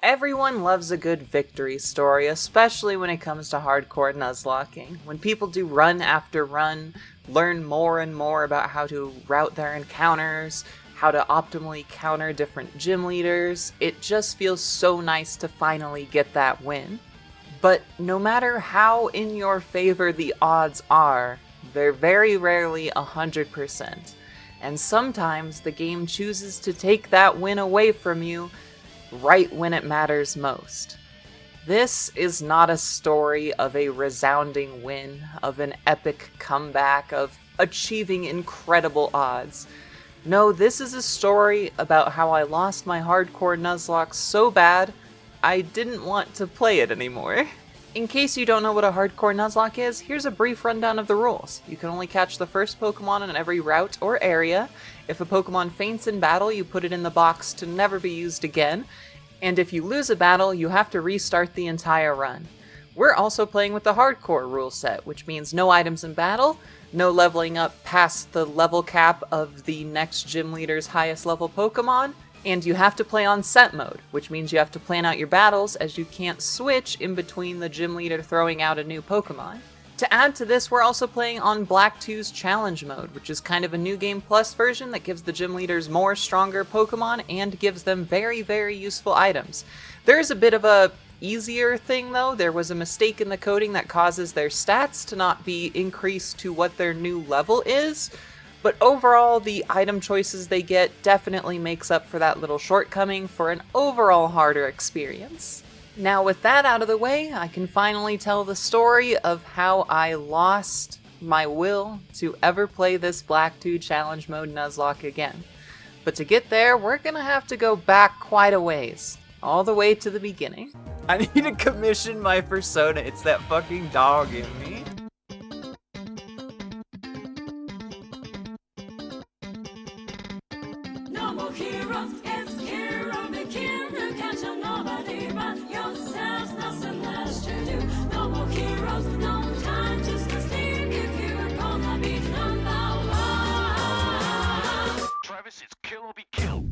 Everyone loves a good victory story, especially when it comes to hardcore Nuzlocking. When people do run after run, learn more and more about how to route their encounters, how to optimally counter different gym leaders, it just feels so nice to finally get that win. But no matter how in your favor the odds are, they're very rarely 100%. And sometimes the game chooses to take that win away from you right when it matters most. This is not a story of a resounding win, of an epic comeback, of achieving incredible odds. No, this is a story about how I lost my hardcore Nuzlocke so bad, I didn't want to play it anymore. In case you don't know what a hardcore Nuzlocke is, here's a brief rundown of the rules. You can only catch the first Pokemon in every route or area. If a Pokemon faints in battle, you put it in the box to never be used again. And if you lose a battle, you have to restart the entire run. We're also playing with the hardcore rule set, which means no items in battle, no leveling up past the level cap of the next gym leader's highest level Pokemon, and you have to play on set mode, which means you have to plan out your battles as you can't switch in between the gym leader throwing out a new Pokemon. To add to this, we're also playing on Black 2's challenge mode, which is kind of a new game plus version that gives the gym leaders more stronger Pokemon and gives them very, very useful items. There is a bit of a easier thing though. There was a mistake in the coding that causes their stats to not be increased to what their new level is. But overall, the item choices they get definitely makes up for that little shortcoming for an overall harder experience. Now with that out of the way, I can finally tell the story of how I lost my will to ever play this Black 2 Challenge Mode Nuzlocke again. But to get there, we're gonna have to go back quite a ways. All the way to the beginning. I need to commission my persona, it's that fucking dog in me. No more heroes, it's Kira, the Kira, catch on nobody but yourselves, nothing less to do. No more heroes, no time to sleep, if you're gonna be number one. Travis, it's kill or be killed.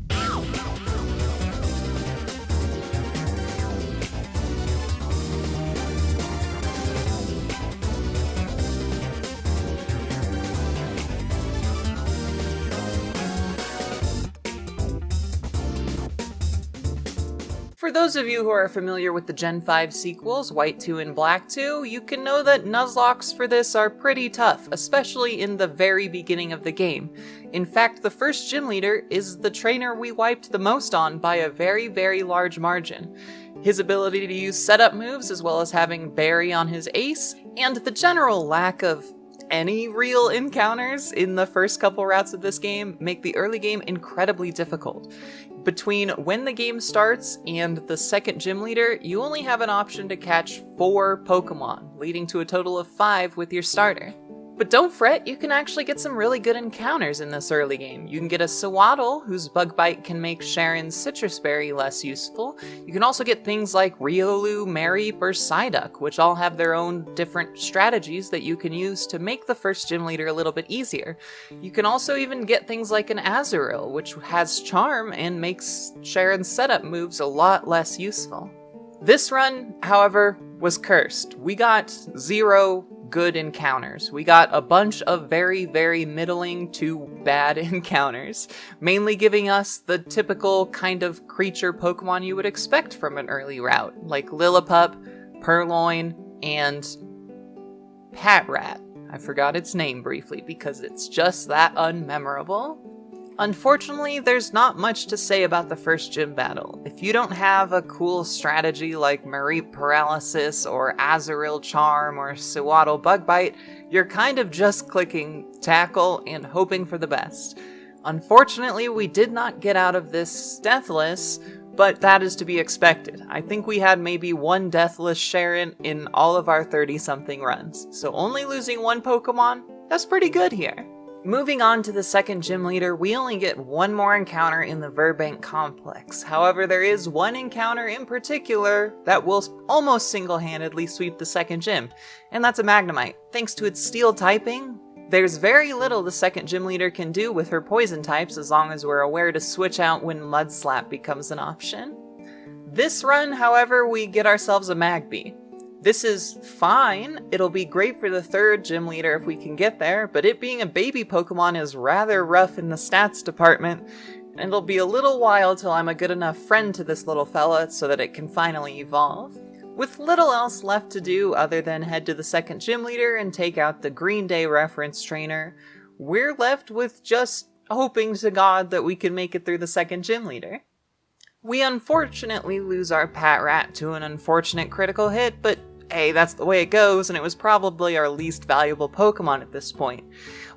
For those of you who are familiar with the Gen 5 sequels, White 2 and Black 2, you can know that Nuzlocks for this are pretty tough, especially in the very beginning of the game. In fact, the first gym leader is the trainer we wiped the most on by a very, very large margin. His ability to use setup moves, as well as having Berry on his ace, and the general lack of any real encounters in the first couple routes of this game make the early game incredibly difficult. Between when the game starts and the second gym leader, you only have an option to catch 4 Pokemon, leading to a total of 5 with your starter. But don't fret, you can actually get some really good encounters in this early game. You can get a Sewaddle, whose Bug Bite can make Sharon's Citrus Berry less useful. You can also get things like Riolu, Mareep, or Psyduck, which all have their own different strategies that you can use to make the first gym leader a little bit easier. You can also even get things like an Azurill, which has Charm and makes Sharon's setup moves a lot less useful. This run, however, was cursed. We got 0 good encounters. We got a bunch of very, very middling to bad encounters, mainly giving us the typical kind of creature Pokemon you would expect from an early route, like Lillipup, Purloin, and Patrat. I forgot its name briefly because it's just that unmemorable. Unfortunately, there's not much to say about the first gym battle. If you don't have a cool strategy like Mareep Paralysis or Azurill Charm or Sewaddle Bug Bite, you're kind of just clicking tackle and hoping for the best. Unfortunately, we did not get out of this deathless, but that is to be expected. I think we had maybe 1 deathless Sharon in all of our 30-something runs, so only losing 1 Pokemon, that's pretty good here. Moving on to the second gym leader, we only get 1 more encounter in the Verbank complex. However, there is 1 encounter in particular that will almost single-handedly sweep the second gym, and that's a Magnemite. Thanks to its steel typing, there's very little the second gym leader can do with her poison types as long as we're aware to switch out when Mud Slap becomes an option. This run, however, we get ourselves a Magby. This is fine, it'll be great for the 3rd gym leader if we can get there, but it being a baby Pokemon is rather rough in the stats department, and it'll be a little while till I'm a good enough friend to this little fella so that it can finally evolve. With little else left to do other than head to the 2nd gym leader and take out the Green Day reference trainer, we're left with just hoping to God that we can make it through the 2nd gym leader. We unfortunately lose our Patrat to an unfortunate critical hit, but hey, that's the way it goes, and it was probably our least valuable Pokemon at this point.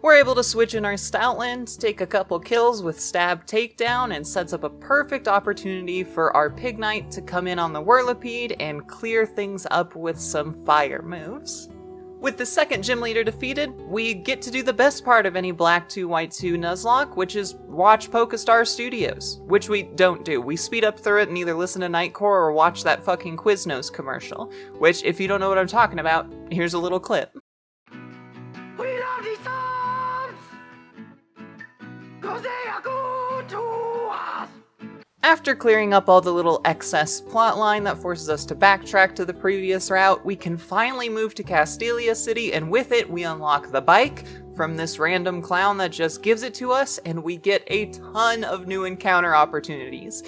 We're able to switch in our Stoutland, take a couple kills with Stab Takedown, and sets up a perfect opportunity for our Pignite to come in on the Whirlipede and clear things up with some fire moves. With the 2nd gym leader defeated, we get to do the best part of any Black 2 White 2 Nuzlocke, which is watch Pokestar Studios, which we don't do. We speed up through it and either listen to Nightcore or watch that fucking Quiznos commercial, which, if you don't know what I'm talking about, here's a little clip. We love these songs! 'Cause they are good to us! After clearing up all the little excess plotline that forces us to backtrack to the previous route, we can finally move to Castelia City, and with it we unlock the bike from this random clown that just gives it to us, and we get a ton of new encounter opportunities.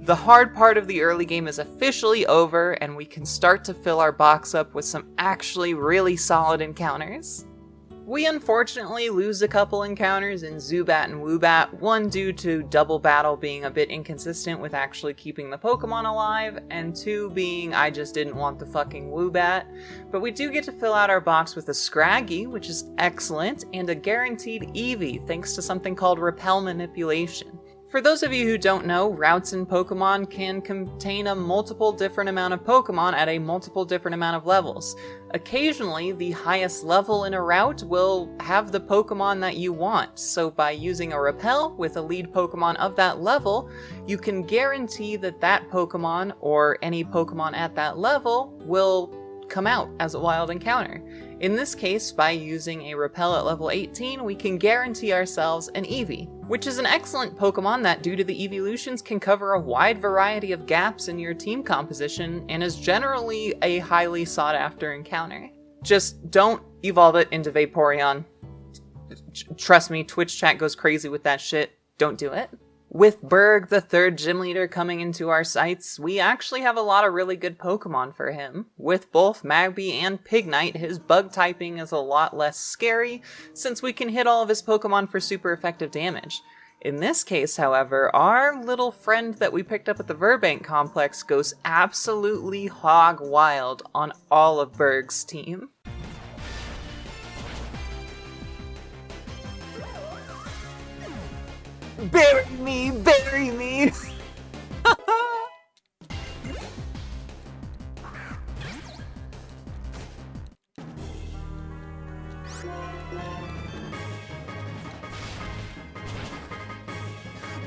The hard part of the early game is officially over, and we can start to fill our box up with some actually really solid encounters. We unfortunately lose a couple encounters in Zubat and Woobat, one due to Double Battle being a bit inconsistent with actually keeping the Pokemon alive, and 2 being I just didn't want the fucking Woobat. But we do get to fill out our box with a Scraggy, which is excellent, and a guaranteed Eevee thanks to something called Repel Manipulation. For those of you who don't know, routes in Pokemon can contain a multiple different amount of Pokemon at a multiple different amount of levels. Occasionally, the highest level in a route will have the Pokemon that you want, so by using a Repel with a lead Pokemon of that level, you can guarantee that that Pokemon, or any Pokemon at that level, will come out as a wild encounter. In this case, by using a Repel at level 18, we can guarantee ourselves an Eevee, which is an excellent Pokemon that, due to the evolutions, can cover a wide variety of gaps in your team composition and is generally a highly sought after encounter. Just don't evolve it into Vaporeon. Trust me, Twitch chat goes crazy with that shit. Don't do it. With Berg, the 3rd gym leader, coming into our sights, we actually have a lot of really good Pokemon for him. With both Magby and Pignite, his bug typing is a lot less scary, since we can hit all of his Pokemon for super effective damage. In this case, however, our little friend that we picked up at the Verbank complex goes absolutely hog wild on all of Berg's team. Bury me, bury me!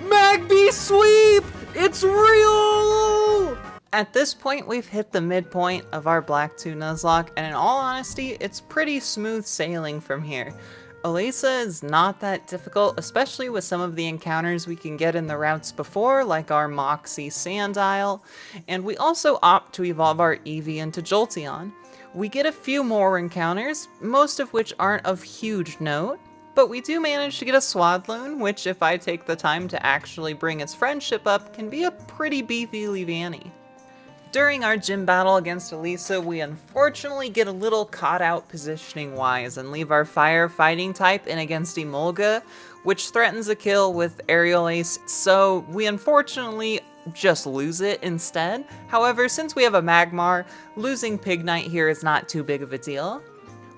Magby sweep! It's real! At this point, we've hit the midpoint of our Black 2 Nuzlocke, and in all honesty, it's pretty smooth sailing from here. Elesa is not that difficult, especially with some of the encounters we can get in the routes before, like our Moxie Sandile, and we also opt to evolve our Eevee into Jolteon. We get a few more encounters, most of which aren't of huge note, but we do manage to get a Swadloon, which, if I take the time to actually bring its friendship up, can be a pretty beefy Leavanny. During our gym battle against Elesa, we unfortunately get a little caught out positioning-wise and leave our fire fighting type in against Emolga, which threatens a kill with Aerial Ace, so we unfortunately just lose it instead. However, since we have a Magmar, losing Pignite here is not too big of a deal.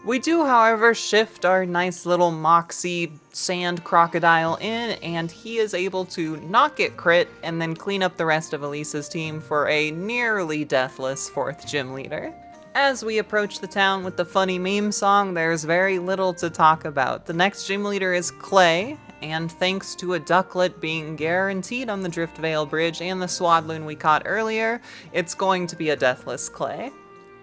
We do, however, shift our nice little Moxie Sand Crocodile in, and he is able to not get crit and then clean up the rest of Elisa's team for a nearly deathless 4th gym leader. As we approach the town with the funny meme song, there's very little to talk about. The next gym leader is Clay, and thanks to a Ducklet being guaranteed on the Driftvale Bridge and the Swadloon we caught earlier, it's going to be a deathless Clay.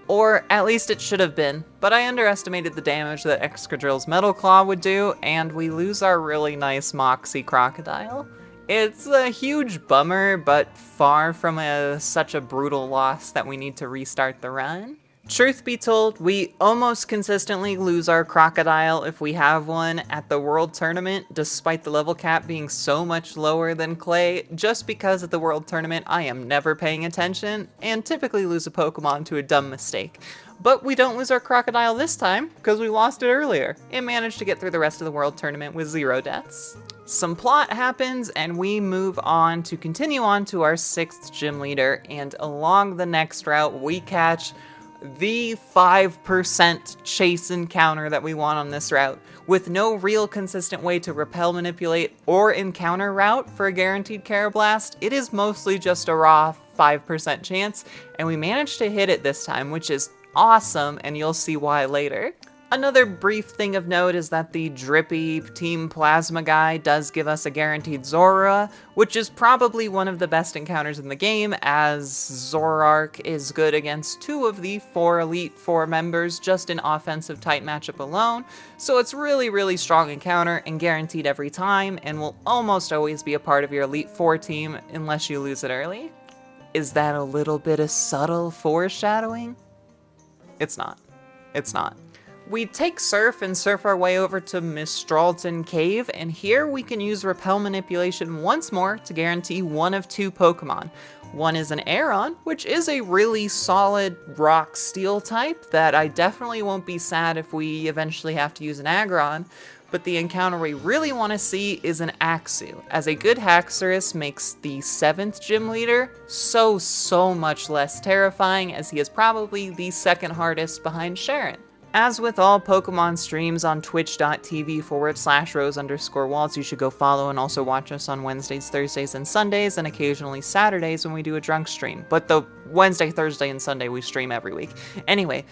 Or at least it should have been, but I underestimated the damage that Excadrill's Metal Claw would do, and we lose our really nice Moxie Crocodile. It's a huge bummer, but far from such a brutal loss that we need to restart the run. Truth be told, we almost consistently lose our crocodile if we have one at the World Tournament, despite the level cap being so much lower than Clay. Just because at the World Tournament I am never paying attention, and typically lose a Pokemon to a dumb mistake. But we don't lose our crocodile this time, because we lost it earlier, and managed to get through the rest of the World Tournament with 0 deaths. Some plot happens, and we move on to continue on to our 6th gym leader, and along the next route we catch the 5% chase encounter that we want on this route, with no real consistent way to repel, manipulate, or encounter route for a guaranteed Carablast. It is mostly just a raw 5% chance, and we managed to hit it this time, which is awesome, and you'll see why later. Another brief thing of note is that the drippy Team Plasma guy does give us a guaranteed Zorua, which is probably one of the best encounters in the game, as Zoroark is good against 2 of the 4 Elite Four members just in offensive type matchup alone, so it's really strong encounter and guaranteed every time, and will almost always be a part of your Elite Four team unless you lose it early. Is that a little bit of subtle foreshadowing? It's not. It's not. We take Surf and surf our way over to Mistralton Cave, and here we can use Repel Manipulation once more to guarantee one of 2 Pokemon. One is an Aeron, which is a really solid rock steel type that I definitely won't be sad if we eventually have to use an Aggron, but the encounter we really want to see is an Axew, as a good Haxorus makes the 7th gym leader so much less terrifying, as he is probably the 2nd hardest behind Sharon. As with all Pokemon streams on twitch.tv/Rose_Waltz, you should go follow and also watch us on Wednesdays, Thursdays, and Sundays, and occasionally Saturdays when we do a drunk stream. But the Wednesday, Thursday, and Sunday we stream every week. Anyway,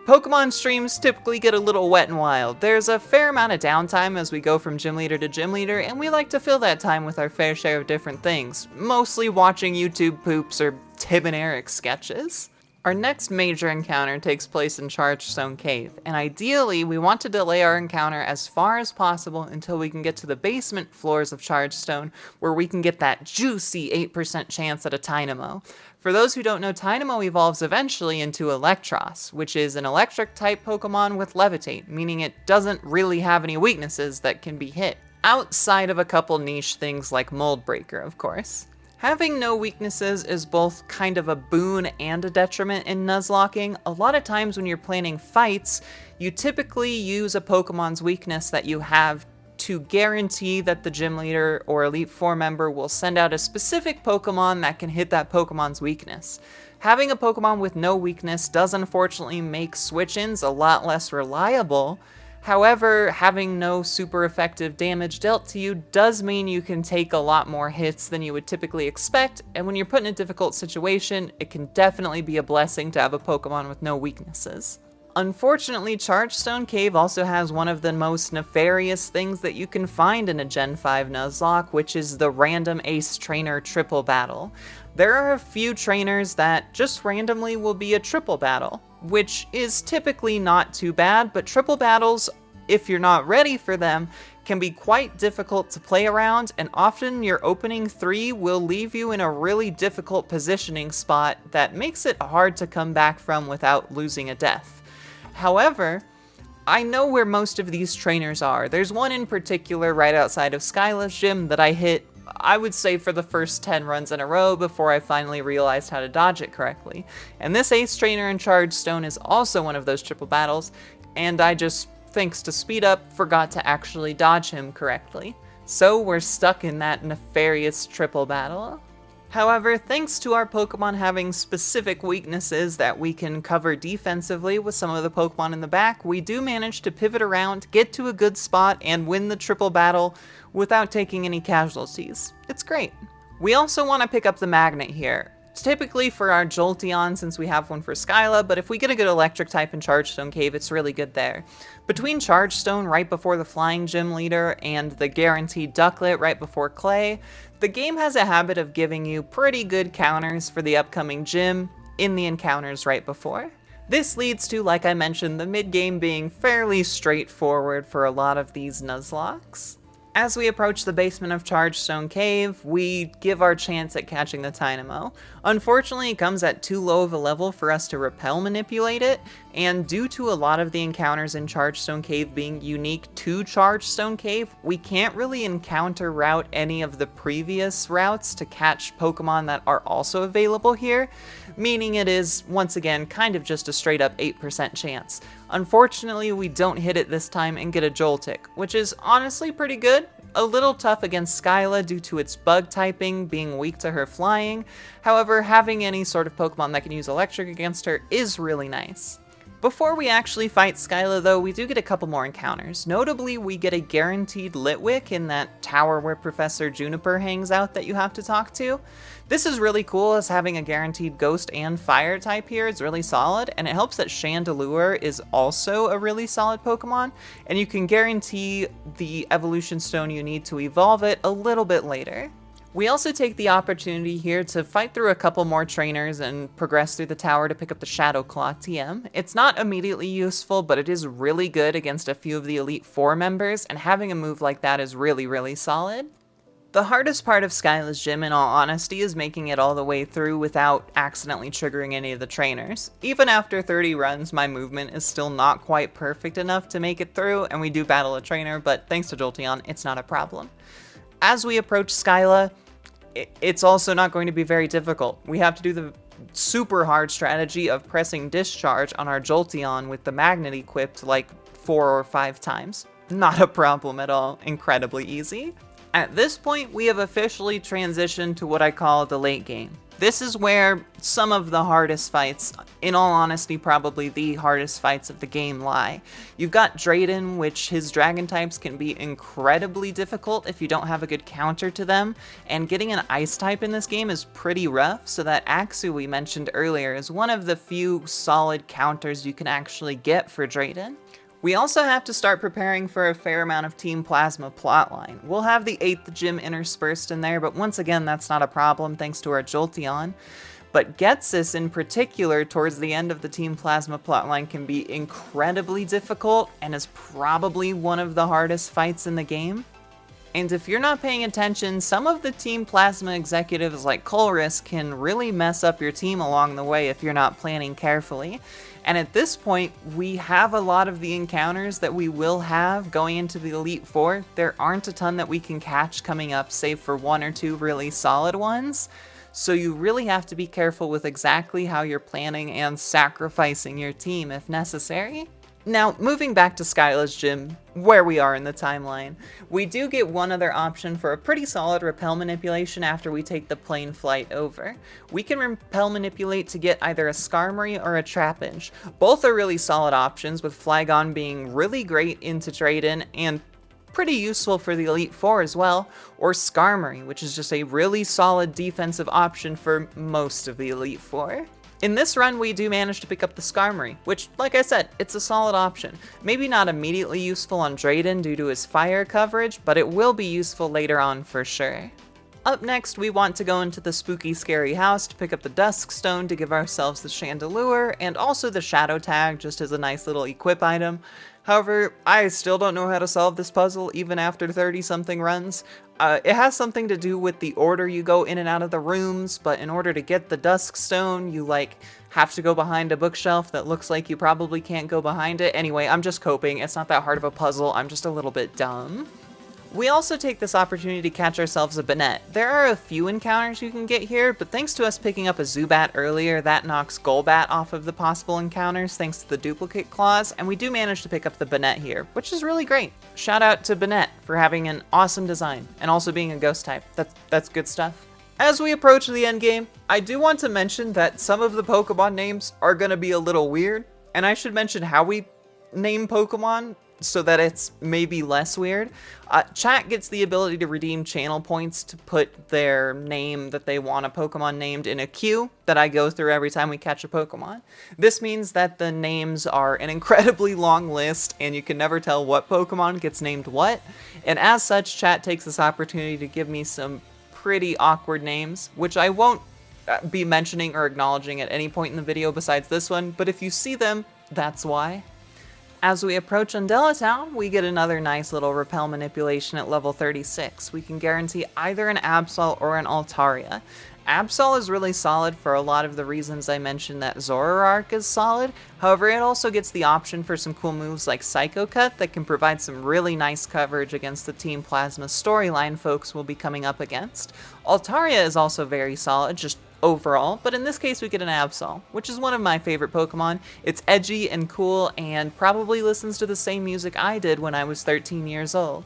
Pokemon streams typically get a little wet and wild. There's a fair amount of downtime as we go from gym leader to gym leader, and we like to fill that time with our fair share of different things, mostly watching YouTube poops or Tim and Eric sketches. Our next major encounter takes place in Chargestone Cave, and ideally we want to delay our encounter as far as possible until we can get to the basement floors of Chargestone, where we can get that juicy 8% chance at a Tynamo. For those who don't know, Tynamo evolves eventually into Electros, which is an electric type Pokemon with Levitate, meaning it doesn't really have any weaknesses that can be hit, outside of a couple niche things like Mold Breaker, of course. Having no weaknesses is both kind of a boon and a detriment in Nuzlocking. A lot of times when you're planning fights, you typically use a Pokemon's weakness that you have to guarantee that the gym leader or Elite Four member will send out a specific Pokemon that can hit that Pokemon's weakness. Having a Pokemon with no weakness does unfortunately make switch-ins a lot less reliable. However, having no super effective damage dealt to you does mean you can take a lot more hits than you would typically expect, and when you're put in a difficult situation, it can definitely be a blessing to have a Pokemon with no weaknesses. Unfortunately, Chargestone Cave also has one of the most nefarious things that you can find in a Gen 5 Nuzlocke, which is the random Ace Trainer triple battle. There are a few trainers that just randomly will be a triple battle, which is typically not too bad, but triple battles, if you're not ready for them, can be quite difficult to play around, and often your opening 3 will leave you in a really difficult positioning spot that makes it hard to come back from without losing a death. However, I know where most of these trainers are. There's one in particular right outside of Skyla's gym that I hit, I would say, for the first 10 runs in a row before I finally realized how to dodge it correctly. And this Ace Trainer in Chargestone is also one of those triple battles, and I just, thanks to Speed Up, forgot to actually dodge him correctly. So we're stuck in that nefarious triple battle. However, thanks to our Pokemon having specific weaknesses that we can cover defensively with some of the Pokemon in the back, we do manage to pivot around, get to a good spot, and win the triple battle without taking any casualties. It's great. We also want to pick up the Magnet here. It's typically for our Jolteon since we have one for Skyla, but if we get a good electric type in Chargestone Cave, it's really good there. Between Chargestone right before the Flying Gym Leader and the guaranteed Ducklet right before Clay, the game has a habit of giving you pretty good counters for the upcoming gym in the encounters right before. This leads to, like I mentioned, the mid-game being fairly straightforward for a lot of these Nuzlocks. As we approach the basement of Chargestone Cave, we give our chance at catching the Dynamo. Unfortunately, it comes at too low of a level for us to repel manipulate it, and due to a lot of the encounters in Chargestone Cave being unique to Chargestone Cave, we can't really encounter route any of the previous routes to catch Pokemon that are also available here, meaning it is, once again, kind of just a straight up 8% chance. Unfortunately, we don't hit it this time and get a Joltik, which is honestly pretty good. A little tough against Skyla due to its bug typing being weak to her flying. However, having any sort of Pokemon that can use electric against her is really nice. Before we actually fight Skyla though, we do get a couple more encounters. Notably, we get a guaranteed Litwick in that tower where Professor Juniper hangs out that you have to talk to. This is really cool, as having a guaranteed Ghost and Fire type here is really solid, and it helps that Chandelure is also a really solid Pokemon, and you can guarantee the evolution stone you need to evolve it a little bit later. We also take the opportunity here to fight through a couple more trainers and progress through the tower to pick up the Shadow Claw TM. It's not immediately useful, but it is really good against a few of the Elite Four members, and having a move like that is really, really solid. The hardest part of Skyla's gym, in all honesty, is making it all the way through without accidentally triggering any of the trainers. Even after 30 runs, my movement is still not quite perfect enough to make it through, and we do battle a trainer, but thanks to Jolteon, it's not a problem. As we approach Skyla, it's also not going to be very difficult. We have to do the super hard strategy of pressing Discharge on our Jolteon with the magnet equipped like 4 or 5 times. Not a problem at all, incredibly easy. At this point, we have officially transitioned to what I call the late game. This is where some of the hardest fights, in all honesty probably the hardest fights of the game, lie. You've got Drayden, which his dragon types can be incredibly difficult if you don't have a good counter to them, and getting an ice type in this game is pretty rough, so that Axew we mentioned earlier is one of the few solid counters you can actually get for Drayden. We also have to start preparing for a fair amount of Team Plasma plotline. We'll have the 8th gym interspersed in there, but once again, that's not a problem thanks to our Jolteon. But Ghetsis in particular, towards the end of the Team Plasma plotline, can be incredibly difficult and is probably one of the hardest fights in the game. And if you're not paying attention, some of the Team Plasma executives like Colress can really mess up your team along the way if you're not planning carefully. And at this point, we have a lot of the encounters that we will have going into the Elite Four. There aren't a ton that we can catch coming up, save for 1 or 2 really solid ones. So you really have to be careful with exactly how you're planning and sacrificing your team if necessary. Now, moving back to Skyla's gym, where we are in the timeline, we do get one other option for a pretty solid repel manipulation after we take the plane flight over. We can repel manipulate to get either a Skarmory or a Trapinch. Both are really solid options, with Flygon being really great into Drayden and pretty useful for the Elite Four as well, or Skarmory, which is just a really solid defensive option for most of the Elite Four. In this run, we do manage to pick up the Skarmory, which, like I said, it's a solid option. Maybe not immediately useful on Drayden due to his fire coverage, but it will be useful later on for sure. Up next, we want to go into the spooky scary house to pick up the Dusk Stone to give ourselves the Chandelure, and also the Shadow Tag just as a nice little equip item. However, I still don't know how to solve this puzzle even after 30-something runs. It has something to do with the order you go in and out of the rooms, but in order to get the Dusk Stone, you have to go behind a bookshelf that looks like you probably can't go behind it. Anyway, I'm just coping. It's not that hard of a puzzle. I'm just a little bit dumb. We also take this opportunity to catch ourselves a Banette. There are a few encounters you can get here, but thanks to us picking up a Zubat earlier, that knocks Golbat off of the possible encounters thanks to the duplicate claws, and we do manage to pick up the Banette here, which is really great. Shout out to Banette for having an awesome design, and also being a ghost type. That's good stuff. As we approach the endgame, I do want to mention that some of the Pokemon names are going to be a little weird, and I should mention how we name Pokemon so that it's maybe less weird. Chat gets the ability to redeem channel points to put their name that they want a Pokemon named in a queue that I go through every time we catch a Pokemon. This means that the names are an incredibly long list and you can never tell what Pokemon gets named what, and as such, chat takes this opportunity to give me some pretty awkward names, which I won't be mentioning or acknowledging at any point in the video besides this one, but if you see them, that's why. As we approach Undella Town, we get another nice little repel manipulation at level 36. We can guarantee either an Absol or an Altaria. Absol is really solid for a lot of the reasons I mentioned that Zoroark is solid. However, it also gets the option for some cool moves like Psycho Cut that can provide some really nice coverage against the Team Plasma storyline folks will be coming up against. Altaria is also very solid, just overall, but in this case we get an Absol, which is one of my favorite Pokemon. It's edgy and cool and probably listens to the same music I did when I was 13 years old.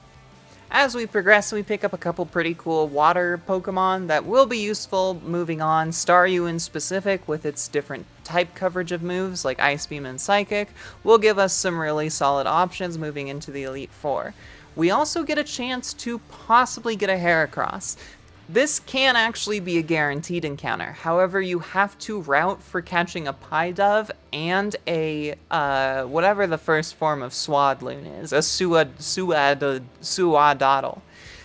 As we progress, we pick up a couple pretty cool water Pokemon that will be useful moving on. Staryu in specific, with its different type coverage of moves like Ice Beam and Psychic, will give us some really solid options moving into the Elite Four. We also get a chance to possibly get a Heracross. This can actually be a guaranteed encounter, however you have to route for catching a Pidove and a, whatever the first form of Swadloon is, a Suadotl.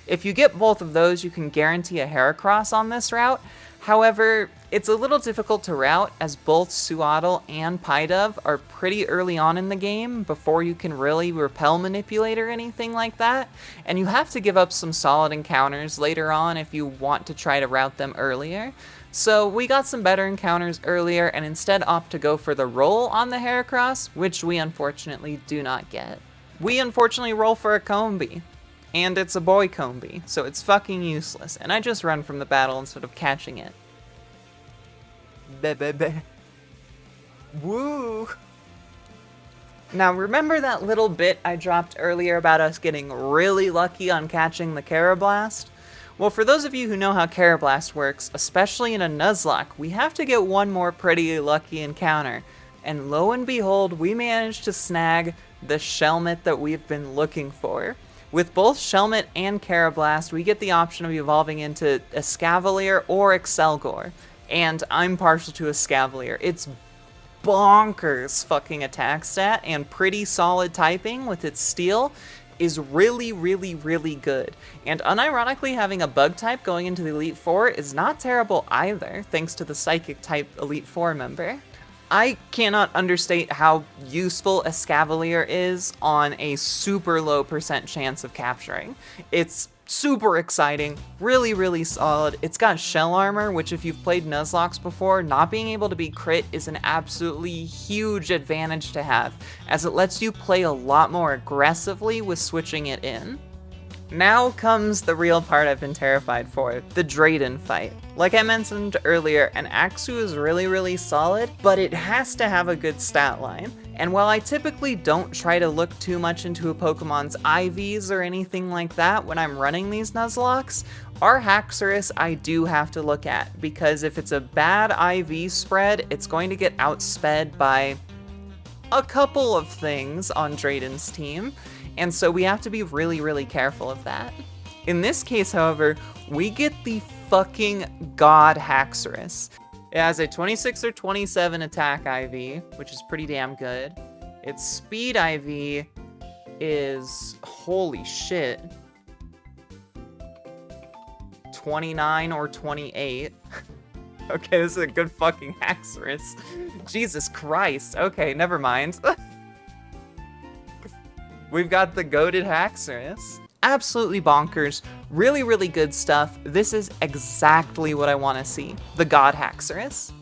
If you get both of those, you can guarantee a Heracross on this route. However, it's a little difficult to route as both Suadotl and Pidove are pretty early on in the game before you can really repel manipulate or anything like that, and you have to give up some solid encounters later on if you want to try to route them earlier. So we got some better encounters earlier and instead opt to go for the roll on the Heracross, which we unfortunately do not get. We unfortunately roll for a Combee. And it's a boy Combee, so it's fucking useless, and I just run from the battle instead of catching it. Woo! Now remember that little bit I dropped earlier about us getting really lucky on catching the Karrablast? Well, for those of you who know how Karrablast works, especially in a Nuzlocke, we have to get one more pretty lucky encounter. And lo and behold, we managed to snag the Shelmet that we've been looking for. With both Shelmet and Karrablast, we get the option of evolving into Escavalier or Excelgor, and I'm partial to Escavalier. It's bonkers fucking attack stat and pretty solid typing with its steel is really, really, really good. And unironically, having a bug type going into the Elite Four is not terrible either, thanks to the Psychic type Elite Four member. I cannot understate how useful Escavalier is on a super low % chance of capturing. It's super exciting, really, really solid. It's got shell armor, which if you've played Nuzlocke before, not being able to be crit is an absolutely huge advantage to have, as it lets you play a lot more aggressively with switching it in. Now comes the real part I've been terrified for, the Drayden fight. Like I mentioned earlier, an Axew is really, really solid, but it has to have a good stat line. And while I typically don't try to look too much into a Pokemon's IVs or anything like that when I'm running these Nuzlocks, our Haxorus I do have to look at, because if it's a bad IV spread, it's going to get outsped by a couple of things on Drayden's team. And so we have to be really, really careful of that. In this case, however, we get the fucking God Haxorus. It has a 26 or 27 attack IV, which is pretty damn good. Its speed IV is, holy shit, 29 or 28. Okay, this is a good fucking Haxorus. Jesus Christ. Okay, never mind. We've got the goated Haxorus. Absolutely bonkers. Really, really good stuff. This is exactly what I want to see. The God Haxorus.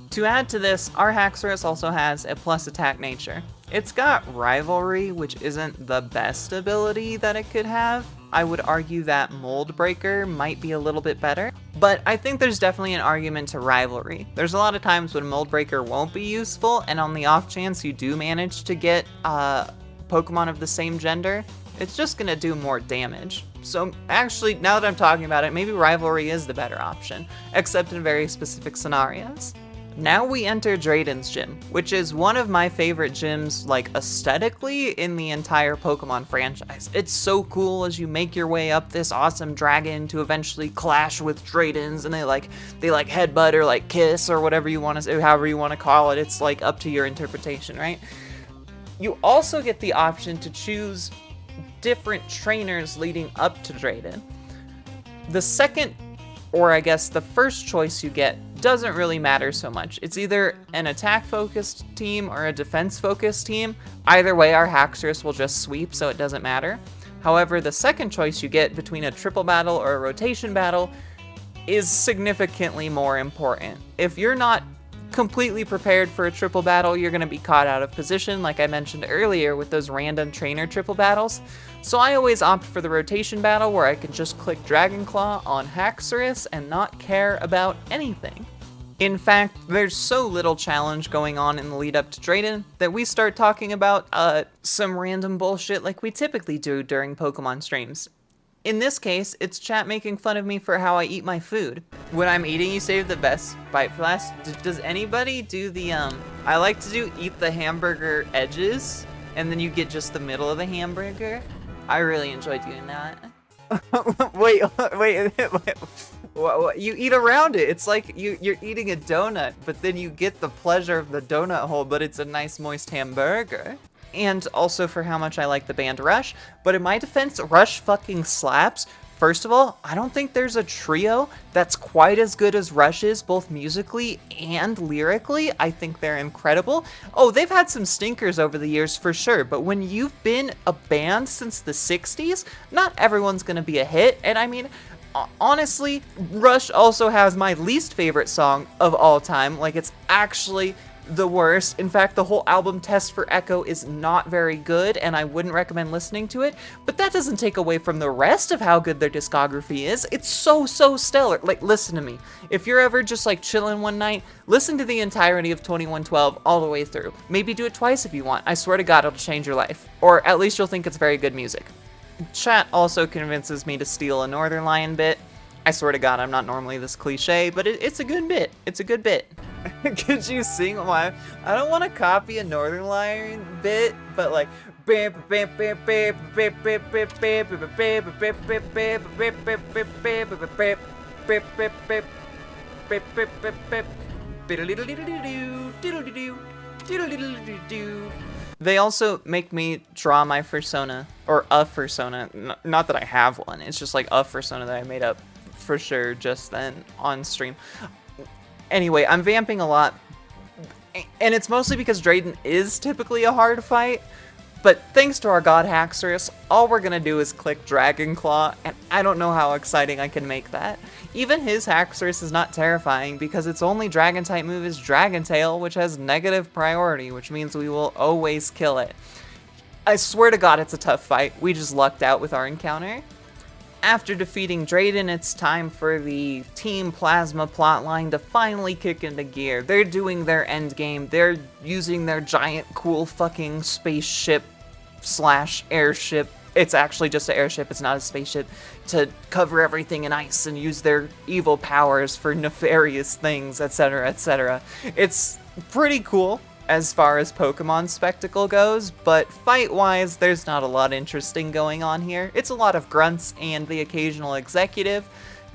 To add to this, our Haxorus also has a plus attack nature. It's got Rivalry, which isn't the best ability that it could have. I would argue that Mold Breaker might be a little bit better, but I think there's definitely an argument to Rivalry. There's a lot of times when Mold Breaker won't be useful, and on the off chance you do manage to get Pokemon of the same gender, it's just gonna do more damage. So actually, now that I'm talking about it, maybe Rivalry is the better option, except in very specific scenarios. Now we enter Drayden's gym, which is one of my favorite gyms, like aesthetically, in the entire Pokemon franchise. It's so cool as you make your way up this awesome dragon to eventually clash with Drayden's, and they like headbutt or like kiss or whatever you want to say, however you want to call it. It's like up to your interpretation, right? You also get the option to choose different trainers leading up to Drayden. The second, or I guess the first choice you get doesn't really matter so much. It's either an attack-focused team or a defense-focused team. Either way, our Haxorus will just sweep, so it doesn't matter. However, the second choice you get between a triple battle or a rotation battle is significantly more important. If you're not completely prepared for a triple battle, you're going to be caught out of position, like I mentioned earlier with those random trainer triple battles. So I always opt for the rotation battle where I can just click Dragon Claw on Haxorus and not care about anything. In fact, there's so little challenge going on in the lead up to Drayden that we start talking about some random bullshit like we typically do during Pokemon streams. In this case, it's chat making fun of me for how I eat my food. When I'm eating, you save the best bite for last. Does anybody do the, I like to do eat the hamburger edges, and then you get just the middle of the hamburger. I really enjoy doing that. wait, what, you eat around it. It's like you're eating a donut, but then you get the pleasure of the donut hole, but it's a nice moist hamburger. And also for how much I like the band Rush, but in my defense, Rush fucking slaps. First of all, I don't think there's a trio that's quite as good as Rush is, both musically and lyrically. I think they're incredible. Oh, they've had some stinkers over the years for sure, but when you've been a band since the 60s, not everyone's gonna be a hit. And I mean, honestly, Rush also has my least favorite song of all time. Like, it's actually the worst. In fact, the whole album Test for Echo is not very good, and I wouldn't recommend listening to it, but that doesn't take away from the rest of how good their discography is. It's so stellar. Like, listen to me. If you're ever just like chilling one night, listen to the entirety of 2112 all the way through. Maybe do it twice if you want. I swear to God, it'll change your life. Or at least you'll think it's very good music. Chat also convinces me to steal a Northern Lion bit. I swear to God, I'm not normally this cliche, but it's a good bit. It's a good bit. Could you sing why? I don't want to copy a Northern Lion bit, but like they also make me draw my persona, or a persona. Not that I have one, it's just like a persona that I made up for sure just then on stream. Anyway, I'm vamping a lot, and it's mostly because Drayden is typically a hard fight, but thanks to our god Haxorus, all we're gonna do is click Dragon Claw, and I don't know how exciting I can make that. Even his Haxorus is not terrifying, because its only Dragon-type move is Dragon Tail, which has negative priority, which means we will always kill it. I swear to God it's a tough fight, we just lucked out with our encounter. After defeating Drayden, it's time for the Team Plasma plotline to finally kick into gear. They're doing their endgame. They're using their giant, cool fucking spaceship / airship. It's actually just an airship, it's not a spaceship, to cover everything in ice and use their evil powers for nefarious things, etc., etc. It's pretty cool as far as Pokemon spectacle goes, but fight-wise, there's not a lot interesting going on here. It's a lot of grunts and the occasional executive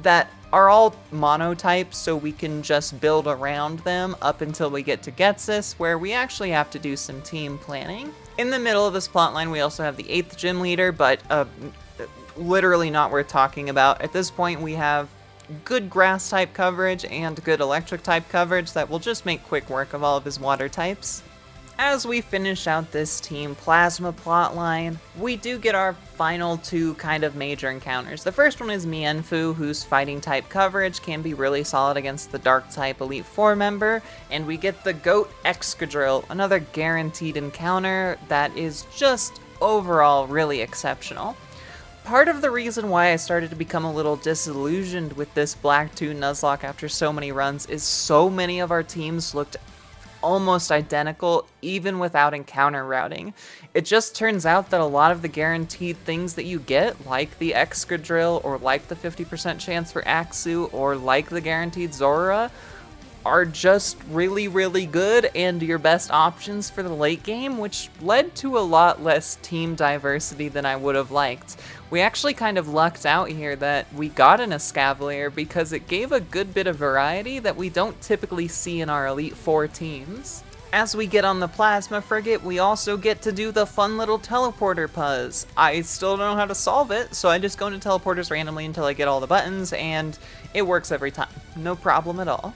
that are all monotype, so we can just build around them up until we get to Ghetsis, where we actually have to do some team planning. In the middle of this plotline, we also have the 8th gym leader, but literally not worth talking about. At this point, we have good grass type coverage and good electric type coverage that will just make quick work of all of his water types. As we finish out this Team Plasma plotline, we do get our final two kind of major encounters. The first one is Mienfoo, whose fighting type coverage can be really solid against the dark type Elite Four member, and we get the Goat Excadrill, another guaranteed encounter that is just overall really exceptional. Part of the reason why I started to become a little disillusioned with this Black 2 Nuzlocke after so many runs is so many of our teams looked almost identical even without encounter routing. It just turns out that a lot of the guaranteed things that you get, like the Excadrill or like the 50% chance for Axu or like the guaranteed Zora, are just really good and your best options for the late game, which led to a lot less team diversity than I would have liked. We actually kind of lucked out here that we got an Escavalier because it gave a good bit of variety that we don't typically see in our Elite Four teams. As we get on the Plasma Frigate, we also get to do the fun little teleporter puzzle. I still don't know how to solve it, so I just go into teleporters randomly until I get all the buttons, and it works every time. No problem at all.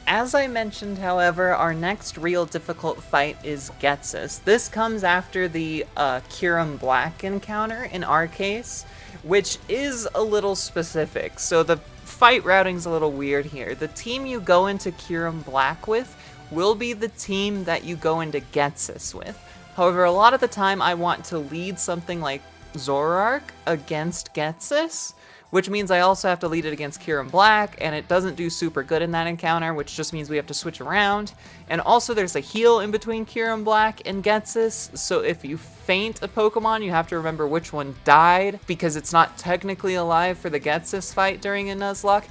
As I mentioned, however, our next real difficult fight is Ghetsis. This comes after the Kirim Black encounter in our case, which is a little specific. So the fight routing's a little weird here. The team you go into Kirim Black with will be the team that you go into Ghetsis with. However, a lot of the time I want to lead something like Zoroark against Ghetsis, which means I also have to lead it against Kirim Black, and it doesn't do super good in that encounter, which just means we have to switch around. And also there's a heal in between Kirim Black and Ghetsis, so if you faint a Pokemon, you have to remember which one died, because it's not technically alive for the Ghetsis fight during a Nuzlocke.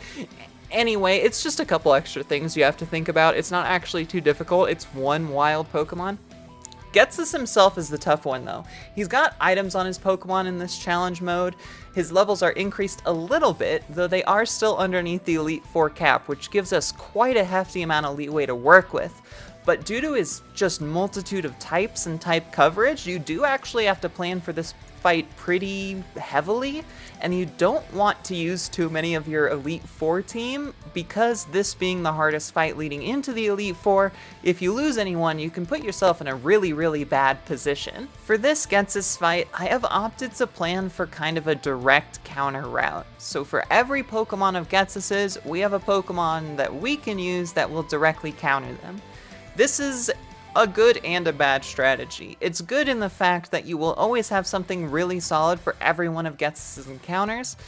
Anyway, it's just a couple extra things you have to think about. It's not actually too difficult, it's one wild Pokemon. Ghetsis himself is the tough one though. He's got items on his Pokemon in this challenge mode. His levels are increased a little bit, though they are still underneath the Elite Four cap, which gives us quite a hefty amount of leeway to work with. But due to his just multitude of types and type coverage, you do actually have to plan for this fight pretty heavily, and you don't want to use too many of your Elite Four team, because this being the hardest fight leading into the Elite Four, if you lose anyone, you can put yourself in a really bad position. For this Ghetsis fight, I have opted to plan for kind of a direct counter route. So for every Pokemon of Ghetsis', we have a Pokemon that we can use that will directly counter them. This is a good and a bad strategy. It's good in the fact that you will always have something really solid for every one of Ghetsis' encounters.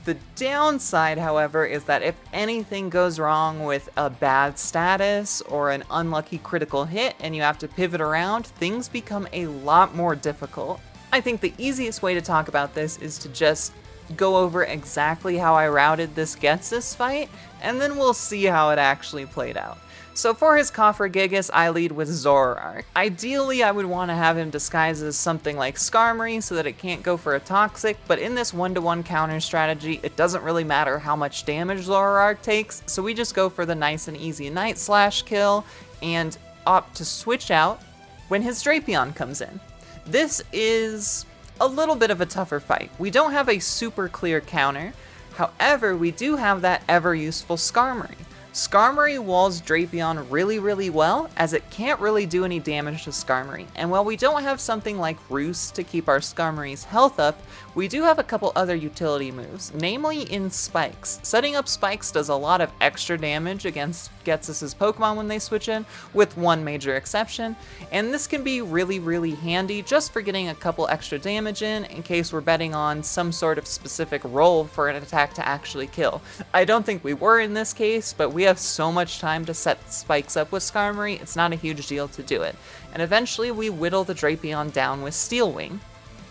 The downside, however, is that if anything goes wrong with a bad status or an unlucky critical hit and you have to pivot around, things become a lot more difficult. I think the easiest way to talk about this is to just go over exactly how I routed this Ghetsis fight, and then we'll see how it actually played out. So for his Cofragigas, I lead with Zoroark. Ideally, I would want to have him disguise as something like Skarmory so that it can't go for a Toxic, but in this 1-to-1 counter strategy, it doesn't really matter how much damage Zoroark takes, so we just go for the nice and easy Night Slash kill, and opt to switch out when his Drapion comes in. This is a little bit of a tougher fight. We don't have a super clear counter, however, we do have that ever-useful Skarmory. Skarmory walls Drapion really well, as it can't really do any damage to Skarmory, and while we don't have something like Roost to keep our Skarmory's health up, we do have a couple other utility moves, namely in Spikes. Setting up Spikes does a lot of extra damage against Ghetsis' Pokemon when they switch in, with one major exception, and this can be really handy just for getting a couple extra damage in case we're betting on some sort of specific roll for an attack to actually kill. I don't think we were in this case, but we have so much time to set Spikes up with Skarmory, it's not a huge deal to do it. And eventually we whittle the Drapion down with Steel Wing.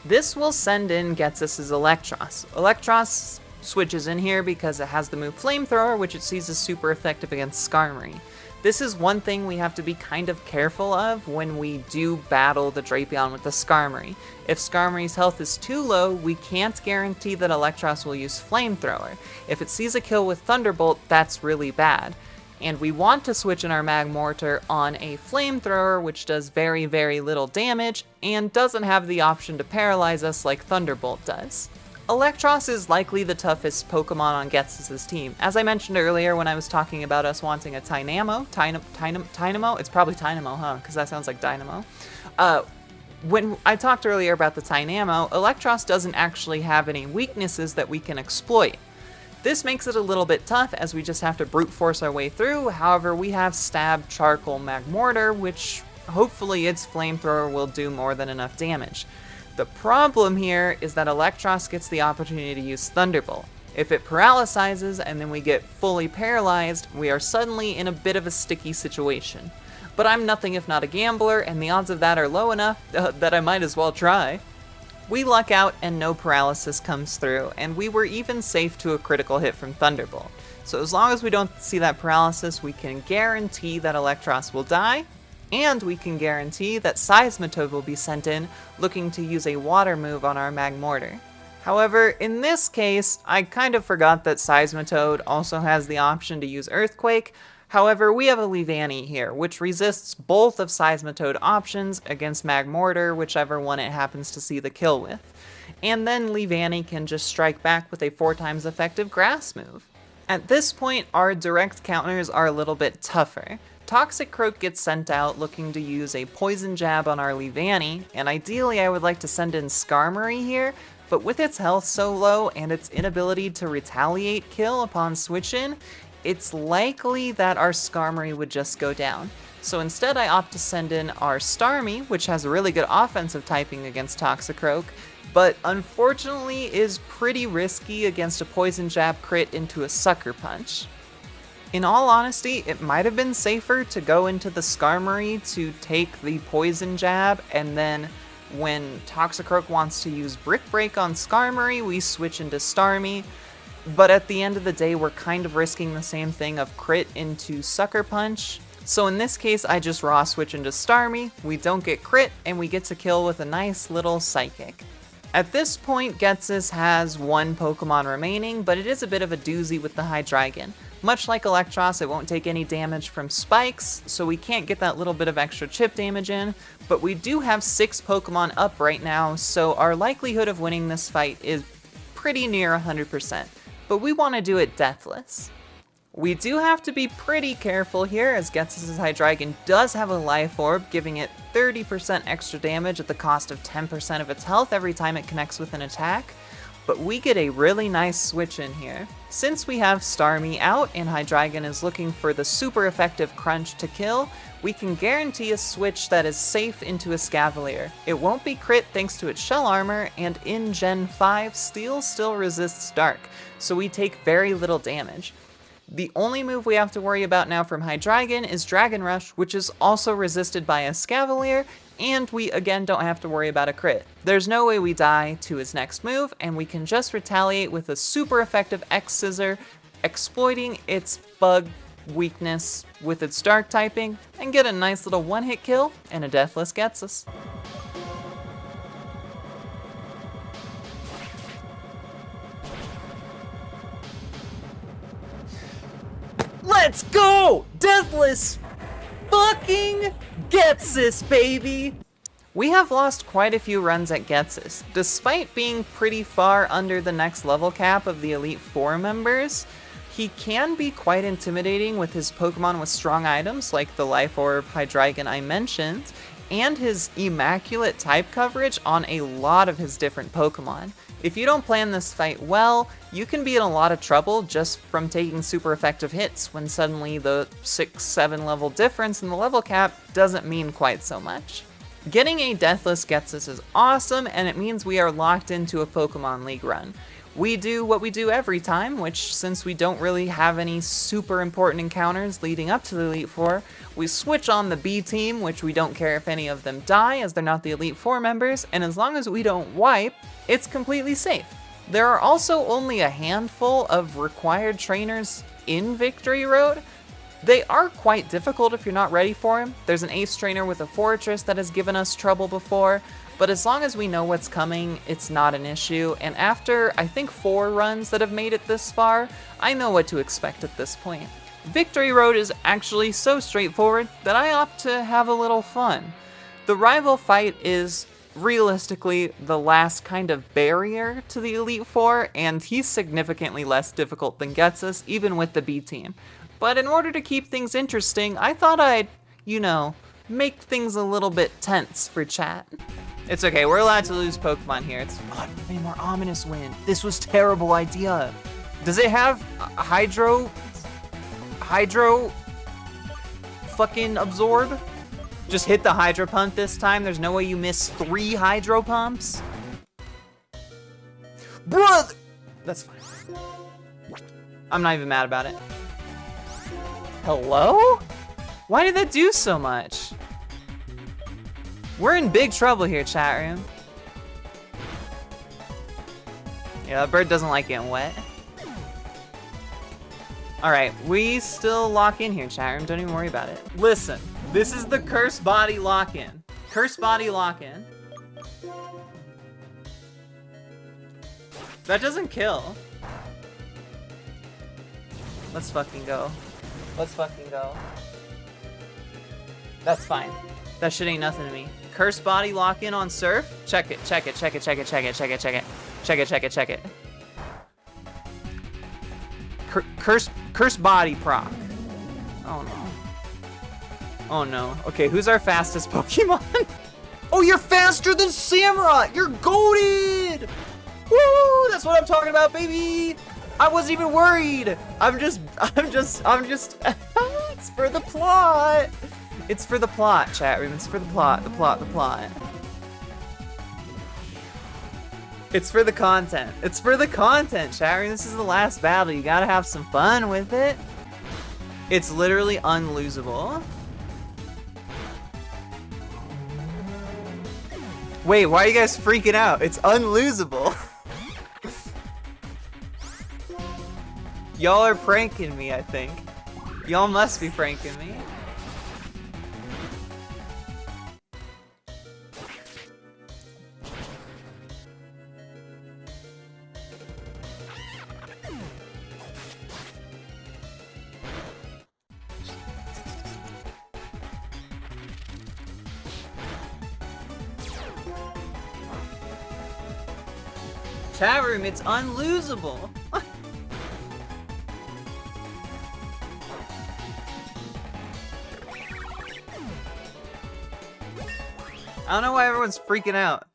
This will send in Ghetsis' Electros. Electros switches in here because it has the move Flamethrower, which it sees as super effective against Skarmory. This is one thing we have to be kind of careful of when we do battle the Drapion with the Skarmory. If Skarmory's health is too low, we can't guarantee that Electros will use Flamethrower. If it sees a kill with Thunderbolt, that's really bad. And we want to switch in our Magmortar on a Flamethrower, which does very little damage, and doesn't have the option to paralyze us like Thunderbolt does. Electros is likely the toughest Pokemon on Ghetsis' team. As I mentioned earlier when I was talking about us wanting a Tynamo, it's probably Tynamo, huh? Because that sounds like Dynamo. When I talked earlier about the Tynamo, Electros doesn't actually have any weaknesses that we can exploit. This makes it a little bit tough as we just have to brute force our way through, however we have Stab, Charcoal, Magmortar, which hopefully its Flamethrower will do more than enough damage. The problem here is that Electros gets the opportunity to use Thunderbolt. If it paralyzes and then we get fully paralyzed, we are suddenly in a bit of a sticky situation. But I'm nothing if not a gambler, and the odds of that are low enough that I might as well try. We luck out and no paralysis comes through, and we were even safe to a critical hit from Thunderbolt. So as long as we don't see that paralysis, we can guarantee that Electros will die, and we can guarantee that Seismitoad will be sent in looking to use a water move on our Magmortar. However, in this case, I kind of forgot that Seismitoad also has the option to use Earthquake. However, we have a Leavanny here, which resists both of Seismitoad options against Magmortar, whichever one it happens to see the kill with. And then Leavanny can just strike back with a 4 times effective Grass move. At this point, our direct counters are a little bit tougher. Toxic Croak gets sent out looking to use a poison jab on our Leavanny, and ideally I would like to send in Skarmory here, but with its health so low and its inability to retaliate kill upon switch in, it's likely that our Skarmory would just go down. So instead I opt to send in our Starmie, which has a really good offensive typing against Toxicroak, but unfortunately is pretty risky against a poison jab crit into a Sucker Punch. In all honesty, it might have been safer to go into the Skarmory to take the poison jab, and then when Toxicroak wants to use Brick Break on Skarmory, we switch into Starmie. But at the end of the day, we're kind of risking the same thing of crit into Sucker Punch. So in this case, I just raw switch into Starmie, we don't get crit, and we get to kill with a nice little Psychic. At this point, Ghetsis has one Pokemon remaining, but it is a bit of a doozy with the Hydreigon. Much like Electros, it won't take any damage from spikes, so we can't get that little bit of extra chip damage in, but we do have 6 Pokemon up right now, so our likelihood of winning this fight is pretty near 100%, but we want to do it deathless. We do have to be pretty careful here, as Ghetsis' Hydreigon does have a Life Orb, giving it 30% extra damage at the cost of 10% of its health every time it connects with an attack, but we get a really nice switch in here. Since we have Starmie out and Hydreigon is looking for the super effective Crunch to kill, we can guarantee a switch that is safe into a Scavalier. It won't be crit thanks to its shell armor, and in Gen 5, Steel still resists Dark, so we take very little damage. The only move we have to worry about now from Hydreigon is Dragon Rush, which is also resisted by a Scavalier, and we again don't have to worry about a crit. There's no way we die to his next move, and we can just retaliate with a super effective X-Scissor, exploiting its bug weakness with its Dark typing, and get a nice little one-hit kill and a deathless Ghetsis. Let's go! Deathless fucking Ghetsis, baby! We have lost quite a few runs at Ghetsis. Despite being pretty far under the next level cap of the Elite Four members, he can be quite intimidating with his Pokemon with strong items like the Life Orb Hydreigon I mentioned, and his immaculate type coverage on a lot of his different Pokemon. If you don't plan this fight well, you can be in a lot of trouble just from taking super effective hits when suddenly the 6-7 level difference in the level cap doesn't mean quite so much. Getting a Deathless Ghetsis is awesome, and it means we are locked into a Pokemon League run. We do what we do every time, which, since we don't really have any super important encounters leading up to the Elite Four, we switch on the B team, which we don't care if any of them die, as they're not the Elite Four members, and as long as we don't wipe, it's completely safe. There are also only a handful of required trainers in Victory Road. They are quite difficult if you're not ready for them. There's an Ace trainer with a Fortress that has given us trouble before, but as long as we know what's coming, it's not an issue, and after, I think, 4 runs that have made it this far, I know what to expect at this point. Victory Road is actually so straightforward that I opt to have a little fun. The rival fight is realistically the last kind of barrier to the Elite Four, and he's significantly less difficult than Ghetsis, even with the B team. But in order to keep things interesting, I thought I'd, make things a little bit tense for chat. It's okay, we're allowed to lose Pokemon here. It's a more ominous win. This was terrible idea. Does it have Hydro fucking Absorb? Just hit the Hydro Pump this time. There's no way you miss 3 Hydro Pumps. Brother! That's fine. I'm not even mad about it. Hello? Why did that do so much? We're in big trouble here, chat room. Yeah, that bird doesn't like getting wet. Alright, we still lock in here, chat room. Don't even worry about it. Listen, this is the Curse Body lock-in. Curse Body lock-in. That doesn't kill. Let's fucking go. Let's fucking go. That's fine. That shit ain't nothing to me. Curse Body lock-in on Surf. Check it, check it, check it, check it, check it, check it, check it. Check it, check it, check it. Curse body proc. Oh no. Oh no. Okay, who's our fastest Pokemon? Oh, you're faster than Samurott! You're goated! Woo! That's what I'm talking about, baby! I wasn't even worried! I'm just, it's for the plot! It's for the plot, chat room. It's for the plot, the plot. It's for the content. It's for the content, chat room. This is the last battle. You gotta have some fun with it. It's literally unlosable. Wait, why are you guys freaking out? It's unlosable. Y'all are pranking me, I think. Y'all must be pranking me. Chat room, it's unlosable. I don't know why everyone's freaking out.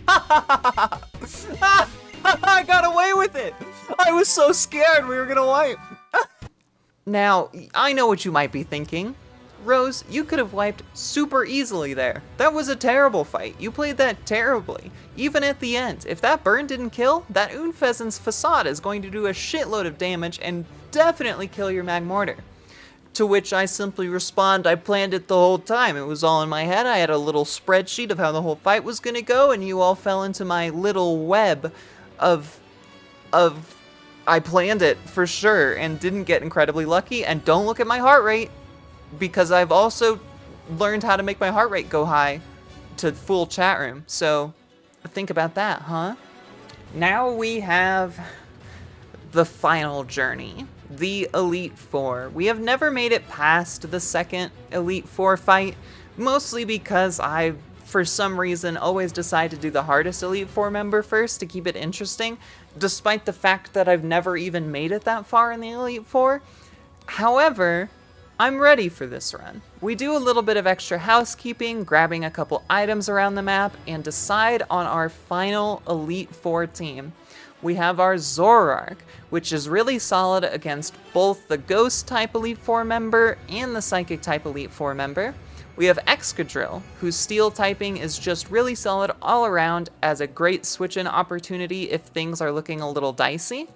I got away with it! I was so scared we were gonna wipe. Now, I know what you might be thinking. Rose, you could have wiped super easily there. That was a terrible fight. You played that terribly. Even at the end, if that burn didn't kill, that Unfezant's facade is going to do a shitload of damage and definitely kill your Magmortar. To which I simply respond, I planned it the whole time. It was all in my head. I had a little spreadsheet of how the whole fight was gonna go, and you all fell into my little web of I planned it for sure and didn't get incredibly lucky. And don't look at my heart rate, because I've also learned how to make my heart rate go high to full chat room. So think about that, huh? Now we have the final journey, the Elite Four. We have never made it past the second Elite Four fight, mostly because I, for some reason, always decide to do the hardest Elite Four member first to keep it interesting, despite the fact that I've never even made it that far in the Elite Four. However, I'm ready for this run. We do a little bit of extra housekeeping, grabbing a couple items around the map, and decide on our final Elite Four team. We have our Zoroark, which is really solid against both the Ghost type Elite Four member and the Psychic type Elite Four member. We have Excadrill, whose Steel typing is just really solid all around as a great switch-in opportunity if things are looking a little dicey.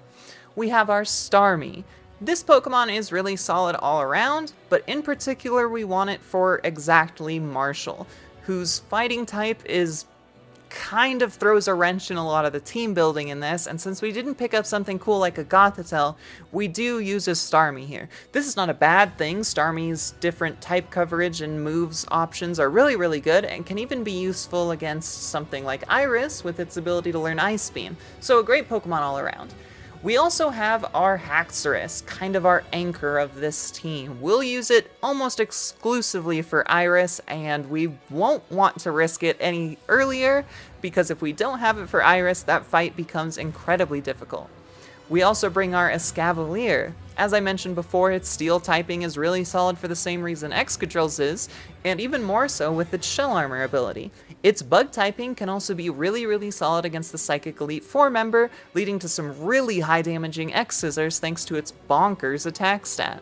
We have our Starmie. This Pokemon is really solid all around, but in particular we want it for exactly Marshall, whose fighting type is kind of throws a wrench in a lot of the team building in this, and since we didn't pick up something cool like a Gothitelle, we do use a Starmie here. This is not a bad thing. Starmie's different type coverage and moves options are really, really good, and can even be useful against something like Iris with its ability to learn Ice Beam, so a great Pokemon all around. We also have our Haxorus, kind of our anchor of this team. We'll use it almost exclusively for Iris, and we won't want to risk it any earlier, because if we don't have it for Iris, that fight becomes incredibly difficult. We also bring our Escavalier. As I mentioned before, its Steel typing is really solid for the same reason Excadrill's is, and even more so with its Shell Armor ability. Its Bug typing can also be really, really solid against the Psychic Elite Four member, leading to some really high damaging X-Scissors thanks to its bonkers attack stat.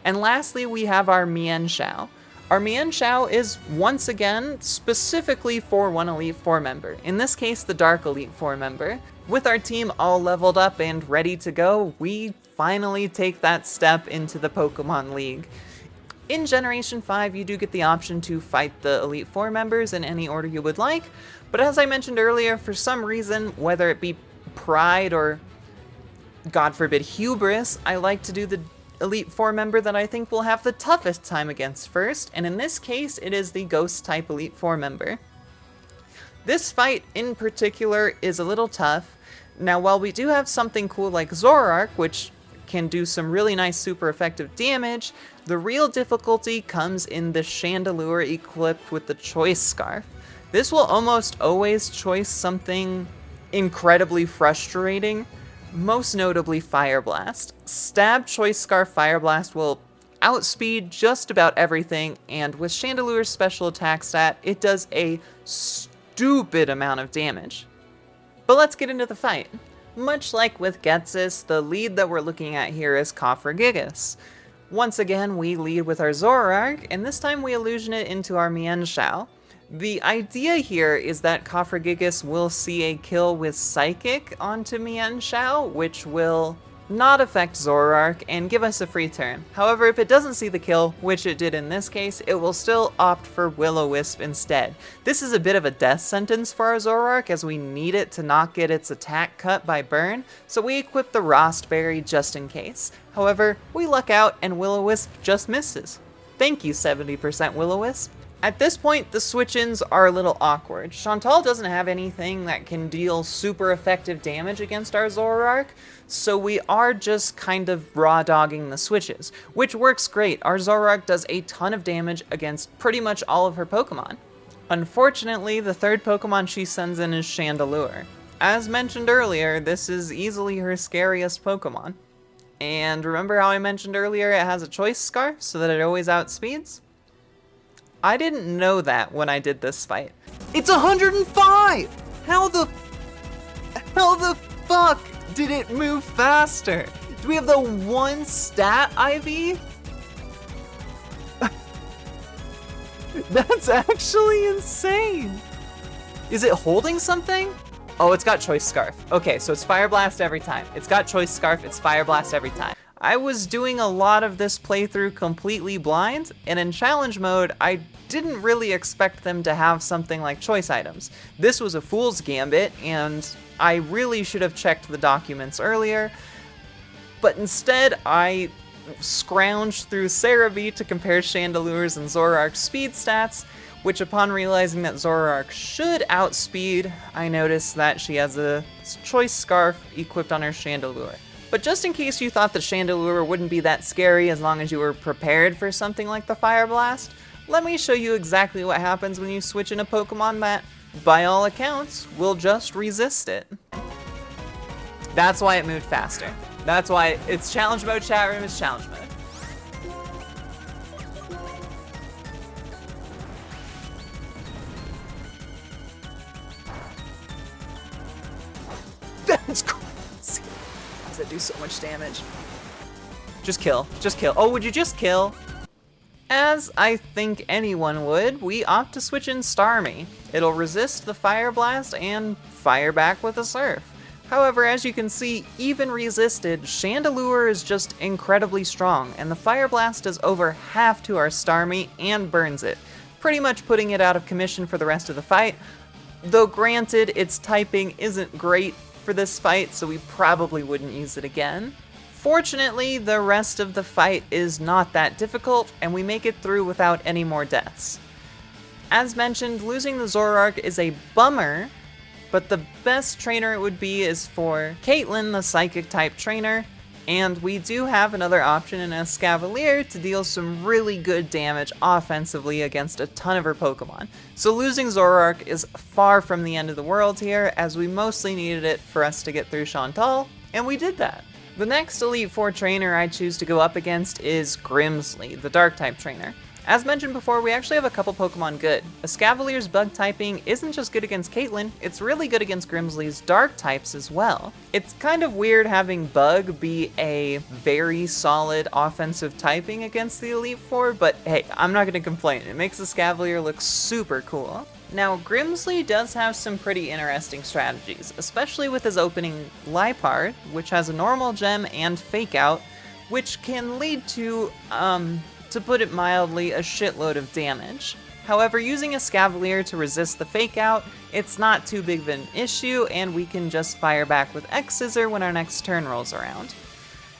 And lastly, we have our Mienshao. Our Mienshao is, once again, specifically for one Elite Four member, in this case the Dark Elite Four member. With our team all leveled up and ready to go, we finally take that step into the Pokemon League. In Generation 5, you do get the option to fight the Elite Four members in any order you would like, but as I mentioned earlier, for some reason, whether it be pride or, God forbid, hubris, I like to do the Elite Four member that I think will have the toughest time against first, and in this case, it is the Ghost-type Elite Four member. This fight, in particular, is a little tough. Now, while we do have something cool like Zoroark, which can do some really nice super effective damage, the real difficulty comes in the Chandelure equipped with the Choice Scarf. This will almost always choice something incredibly frustrating, most notably Fire Blast. Stab, Choice Scarf, Fire Blast will outspeed just about everything, and with Chandelure's special attack stat, it does a stupid amount of damage. But let's get into the fight. Much like with Ghetsis, the lead that we're looking at here is Ghetsis. Once again, we lead with our Zoroark, and this time we illusion it into our Mienshao. The idea here is that Ghetsis will see a kill with Psychic onto Mienshao, which will not affect Zoroark and give us a free turn. However, if it doesn't see the kill, which it did in this case, it will still opt for Will-O-Wisp instead. This is a bit of a death sentence for our Zoroark, as we need it to not get its attack cut by burn, so we equip the Rostberry just in case. However, we luck out and Will-O-Wisp just misses. Thank you, 70% Will-O-Wisp. At this point, the switch-ins are a little awkward. Chantal doesn't have anything that can deal super effective damage against our Zoroark, so we are just kind of raw-dogging the switches, which works great. Our Zoroark does a ton of damage against pretty much all of her Pokemon. Unfortunately, the third Pokemon she sends in is Chandelure. As mentioned earlier, this is easily her scariest Pokemon. And remember how I mentioned earlier it has a Choice Scarf so that it always outspeeds? I didn't know that when I did this fight. It's 105! How the fuck did it move faster? Do we have the one stat IV? That's actually insane. Is it holding something? Oh, it's got Choice Scarf. Okay, so it's Fire Blast every time. It's got Choice Scarf, it's Fire Blast every time. I was doing a lot of this playthrough completely blind, and in challenge mode, I didn't really expect them to have something like choice items. This was a fool's gambit, and I really should have checked the documents earlier, but instead I scrounged through Cerebi to compare Chandelure's and Zoroark's speed stats, which upon realizing that Zoroark should outspeed, I noticed that she has a Choice Scarf equipped on her Chandelure. But just in case you thought that Chandelure wouldn't be that scary as long as you were prepared for something like the Fire Blast, let me show you exactly what happens when you switch in a Pokemon that, by all accounts, will just resist it. That's why it moved faster. That's why it's challenge mode, chat room, it's challenge mode. That's crazy. How does that do so much damage? Just kill. Just kill. Oh, would you just kill? As I think anyone would, we opt to switch in Starmie. It'll resist the Fire Blast and fire back with a Surf. However, as you can see, even resisted, Chandelure is just incredibly strong, and the Fire Blast does over half to our Starmie and burns it, pretty much putting it out of commission for the rest of the fight. Though granted, its typing isn't great for this fight, so we probably wouldn't use it again. Fortunately, the rest of the fight is not that difficult, and we make it through without any more deaths. As mentioned, losing the Zoroark is a bummer, but the best trainer it would be is for Caitlyn, the Psychic-type trainer, and we do have another option in Escavalier to deal some really good damage offensively against a ton of her Pokemon. So losing Zoroark is far from the end of the world here, as we mostly needed it for us to get through Chantal, and we did that. The next Elite Four trainer I choose to go up against is Grimsley, the Dark-type trainer. As mentioned before, we actually have a couple Pokemon good. Escavalier's bug typing isn't just good against Caitlyn, it's really good against Grimsley's dark types as well. It's kind of weird having bug be a very solid offensive typing against the Elite Four, but hey, I'm not gonna complain. It makes Escavalier look super cool. Now, Grimsley does have some pretty interesting strategies, especially with his opening Liepard, which has a normal gem and Fake Out, which can lead to put it mildly, a shitload of damage. However, using Escavalier to resist the Fake Out, it's not too big of an issue, and we can just fire back with X-Scissor when our next turn rolls around.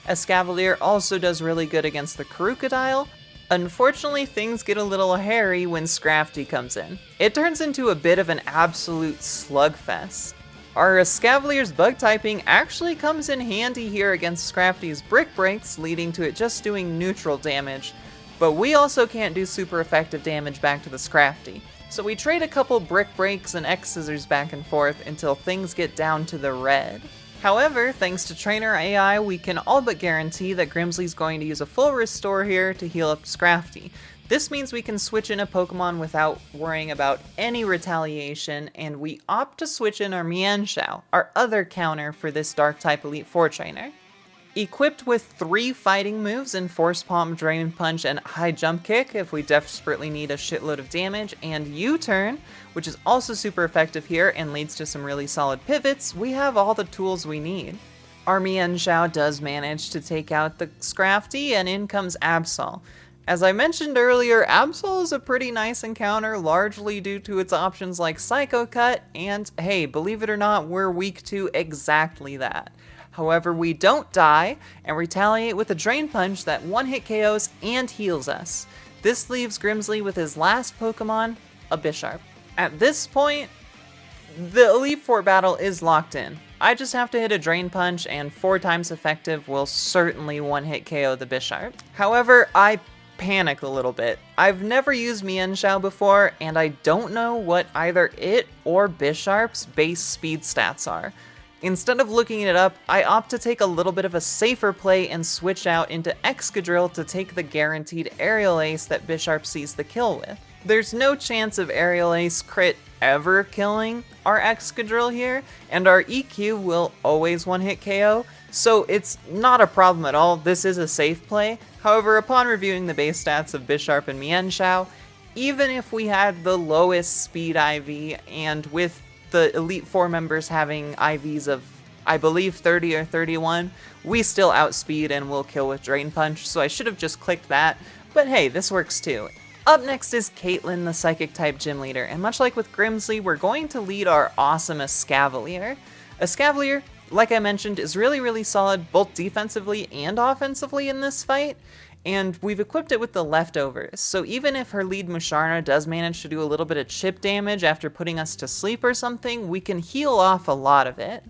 Escavalier also does really good against the Crocodile. Unfortunately, things get a little hairy when Scrafty comes in. It turns into a bit of an absolute slugfest. Our Escavalier's bug typing actually comes in handy here against Scrafty's Brick Breaks, leading to it just doing neutral damage, but we also can't do super effective damage back to the Scrafty. So we trade a couple brick breaks and X scissors back and forth until things get down to the red. However, thanks to trainer AI, we can all but guarantee that Grimsley's going to use a full restore here to heal up Scrafty. This means we can switch in a Pokemon without worrying about any retaliation, and we opt to switch in our Mienshao, our other counter for this Dark-type Elite Four trainer. Equipped with 3 fighting moves in Force Palm, Drain Punch, and High Jump Kick if we desperately need a shitload of damage, and U-Turn, which is also super effective here and leads to some really solid pivots, we have all the tools we need. Our Mienshao does manage to take out the Scrafty, and in comes Absol. As I mentioned earlier, Absol is a pretty nice encounter, largely due to its options like Psycho Cut, and hey, believe it or not, we're weak to exactly that. However, we don't die, and retaliate with a Drain Punch that one-hit KOs and heals us. This leaves Grimsley with his last Pokemon, a Bisharp. At this point, the Elite Four battle is locked in. I just have to hit a Drain Punch, and 4 times effective will certainly one-hit KO the Bisharp. However, I panic a little bit. I've never used Mienshao before, and I don't know what either it or Bisharp's base speed stats are. Instead of looking it up, I opt to take a little bit of a safer play and switch out into Excadrill to take the guaranteed Aerial Ace that Bisharp sees the kill with. There's no chance of Aerial Ace crit ever killing our Excadrill here, and our EQ will always one-hit KO, so it's not a problem at all. This is a safe play. However, upon reviewing the base stats of Bisharp and Mienshao, even if we had the lowest speed IV, and with the Elite Four members having IVs of, I believe, 30 or 31, we still outspeed and will kill with Drain Punch, so I should have just clicked that, but hey, this works too. Up next is Caitlin, the Psychic-type gym leader, and much like with Grimsley, we're going to lead our awesome Escavalier. Escavalier, like I mentioned, is really solid both defensively and offensively in this fight, and we've equipped it with the leftovers, so even if her lead Musharna does manage to do a little bit of chip damage after putting us to sleep or something, we can heal off a lot of it.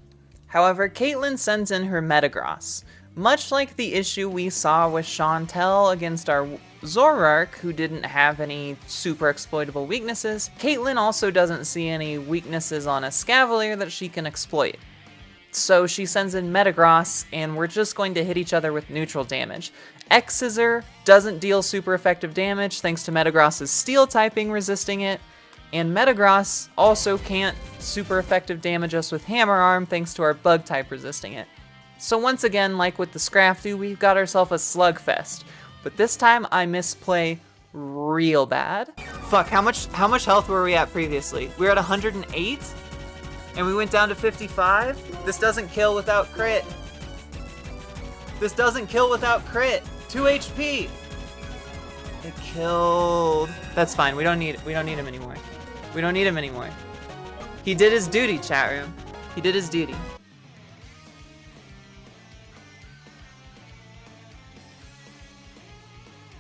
However, Caitlin sends in her Metagross. Much like the issue we saw with Chantel against our Zoroark, who didn't have any super exploitable weaknesses, Caitlin also doesn't see any weaknesses on Escavalier that she can exploit. So she sends in Metagross, and we're just going to hit each other with neutral damage. X-Scissor doesn't deal super effective damage thanks to Metagross's Steel typing resisting it, and Metagross also can't super effective damage us with Hammer Arm thanks to our Bug type resisting it. So once again, like with the Scrafty, we've got ourselves a slugfest, but this time I misplay real bad. Fuck, how much health were we at previously? We were at 108? And we went down to 55? This doesn't kill without crit. This doesn't kill without crit. 2 HP. It killed. That's fine. We don't need him anymore. We don't need him anymore. He did his duty, chat room. He did his duty.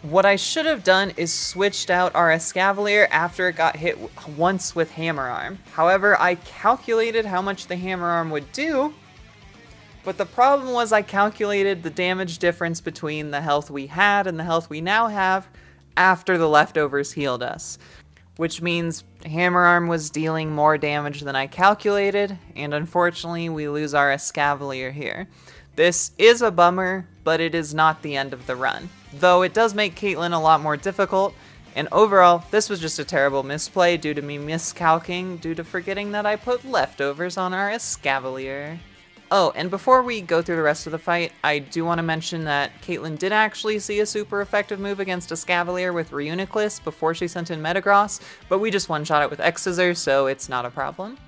What I should have done is switched out our Escavalier after it got hit once with Hammer Arm. However, I calculated how much the Hammer Arm would do, but the problem was I calculated the damage difference between the health we had and the health we now have after the leftovers healed us. Which means Hammer Arm was dealing more damage than I calculated, and unfortunately we lose our Escavalier here. This is a bummer, but it is not the end of the run. Though it does make Caitlin a lot more difficult, and overall, this was just a terrible misplay due to me miscalcing due to forgetting that I put leftovers on our Escavalier. Oh, and before we go through the rest of the fight, I do want to mention that Caitlin did actually see a super effective move against Escavalier with Reuniclus before she sent in Metagross, but we just one-shot it with X-Scissor, so it's not a problem.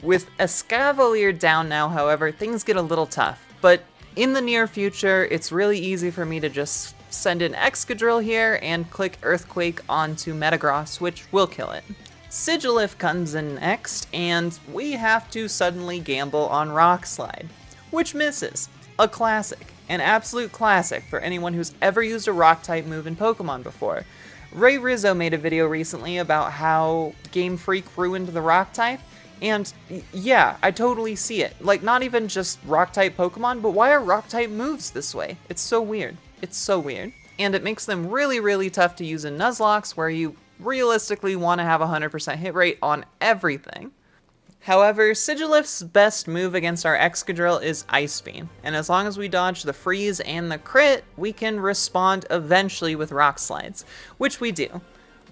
With Escavalier down now, however, things get a little tough, but in the near future, it's really easy for me to just send in Excadrill here and click Earthquake onto Metagross, which will kill it. Sigilif comes in next, and we have to suddenly gamble on Rock Slide, which misses. A classic, an absolute classic for anyone who's ever used a Rock-type move in Pokemon before. Ray Rizzo made a video recently about how Game Freak ruined the Rock-type, and yeah, I totally see it. Like, not even just Rock-type Pokemon, but why are Rock-type moves this way? It's so weird. It's so weird. and it makes them really tough to use in Nuzlocke, where you realistically want to have a 100% hit rate on everything. However, Sigilif's best move against our Excadrill is Ice Beam, and as long as we dodge the freeze and the crit, we can respond eventually with Rock Slides, which we do.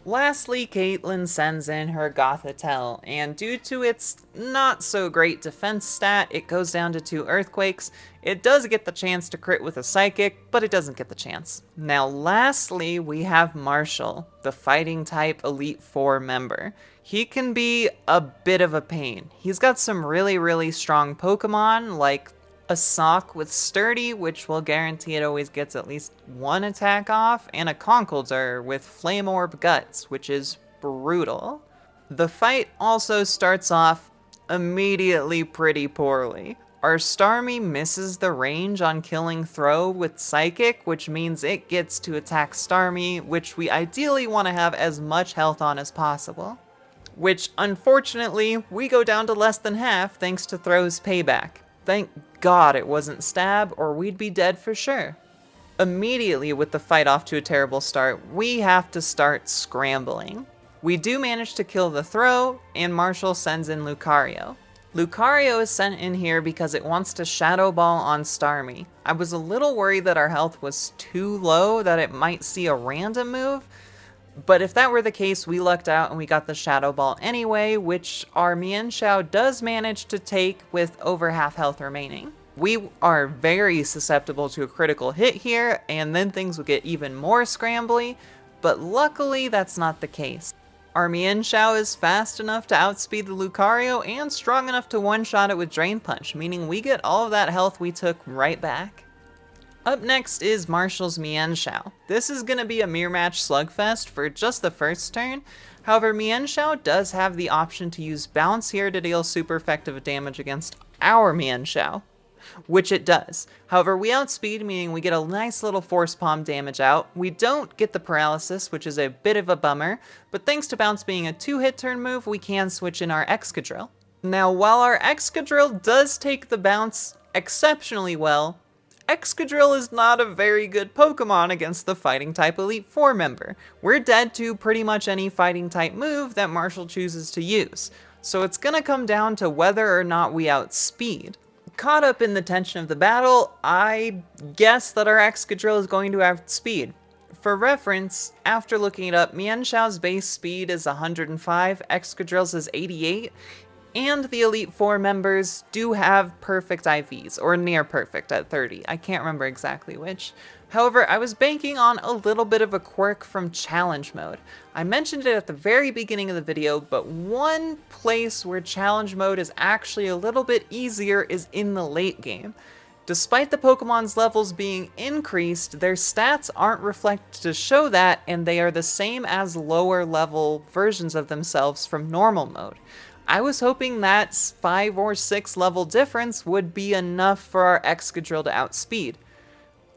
Lastly, Caitlyn sends in her Gothitelle, and due to its not so great defense stat, it goes down to 2 Earthquakes. It does get the chance to crit with a Psychic, but it doesn't get the chance. Now lastly, we have Marshall, the Fighting type Elite 4 member. He can be a bit of a pain. He's got some really strong Pokemon, like a Sock with Sturdy, which will guarantee it always gets at least 1 attack off, and a Conkeldurr with Flame Orb Guts, which is brutal. The fight also starts off immediately pretty poorly. Our Starmie misses the range on killing Throw with Psychic, which means it gets to attack Starmie, which we ideally want to have as much health on as possible. Which, unfortunately, we go down to less than half thanks to Throw's payback. Thank God it wasn't Stab, or we'd be dead for sure. Immediately with the fight off to a terrible start, we have to start scrambling. We do manage to kill the Throw, and Marshall sends in Lucario. Lucario is sent in here because it wants to Shadow Ball on Starmie. I was a little worried that our health was too low that it might see a random move, but if that were the case, we lucked out and we got the Shadow Ball anyway, which our Mienshao does manage to take with over half health remaining. We are very susceptible to a critical hit here, and then things will get even more scrambly, but luckily that's not the case. Our Mienshao is fast enough to outspeed the Lucario and strong enough to one-shot it with Drain Punch, meaning we get all of that health we took right back. Up next is Marshall's Mienshao. This is going to be a mirror match slugfest for just the first turn. However, Mienshao does have the option to use Bounce here to deal super effective damage against our Mienshao, which it does. However, we outspeed, meaning we get a nice little Force Palm damage out. We don't get the Paralysis, which is a bit of a bummer, but thanks to Bounce being a 2-hit turn move, we can switch in our Excadrill. Now, while our Excadrill does take the Bounce exceptionally well, Excadrill is not a very good Pokemon against the Fighting type Elite 4 member. We're dead to pretty much any Fighting type move that Marshall chooses to use, so it's gonna come down to whether or not we outspeed. Caught up in the tension of the battle, I guess that our Excadrill is going to outspeed. For reference, after looking it up, Mienshao's base speed is 105, Excadrill's is 88, and the Elite 4 members do have perfect IVs, or near perfect at 30. I can't remember exactly which. However, I was banking on a little bit of a quirk from Challenge Mode. I mentioned it at the very beginning of the video, but one place where Challenge Mode is actually a little bit easier is in the late game. Despite the Pokemon's levels being increased, their stats aren't reflected to show that, and they are the same as lower level versions of themselves from normal mode. I was hoping that 5 or 6 level difference would be enough for our Excadrill to outspeed.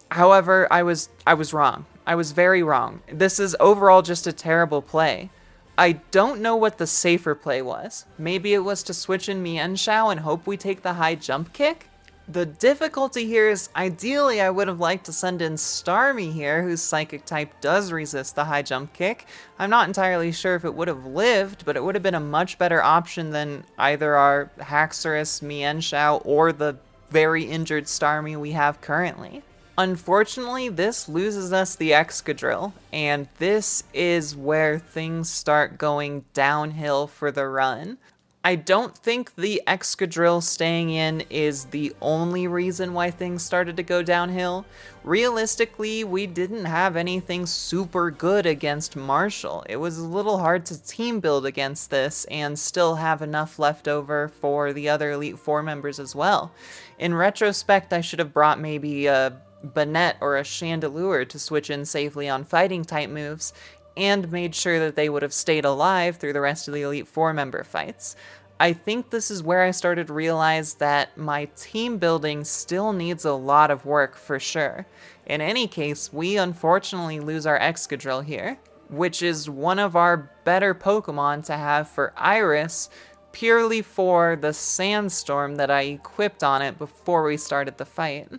However, I was wrong. I was very wrong. This is overall just a terrible play. I don't know what the safer play was. Maybe it was to switch in Mienshao and hope we take the high jump kick? The difficulty here is, ideally I would have liked to send in Starmie here, whose Psychic type does resist the high jump kick. I'm not entirely sure if it would have lived, but it would have been a much better option than either our Haxorus, Mienshao, or the very injured Starmie we have currently. Unfortunately, this loses us the Excadrill, and this is where things start going downhill for the run. I don't think the Excadrill staying in is the only reason why things started to go downhill. Realistically, we didn't have anything super good against Marshall. It was a little hard to team build against this and still have enough left over for the other Elite Four members as well. In retrospect, I should have brought maybe a Banette or a Chandelure to switch in safely on fighting type moves, and made sure that they would have stayed alive through the rest of the Elite Four member fights. I think this is where I started to realize that my team building still needs a lot of work for sure. In any case, we unfortunately lose our Excadrill here, which is one of our better Pokemon to have for Iris, purely for the Sandstorm that I equipped on it before we started the fight.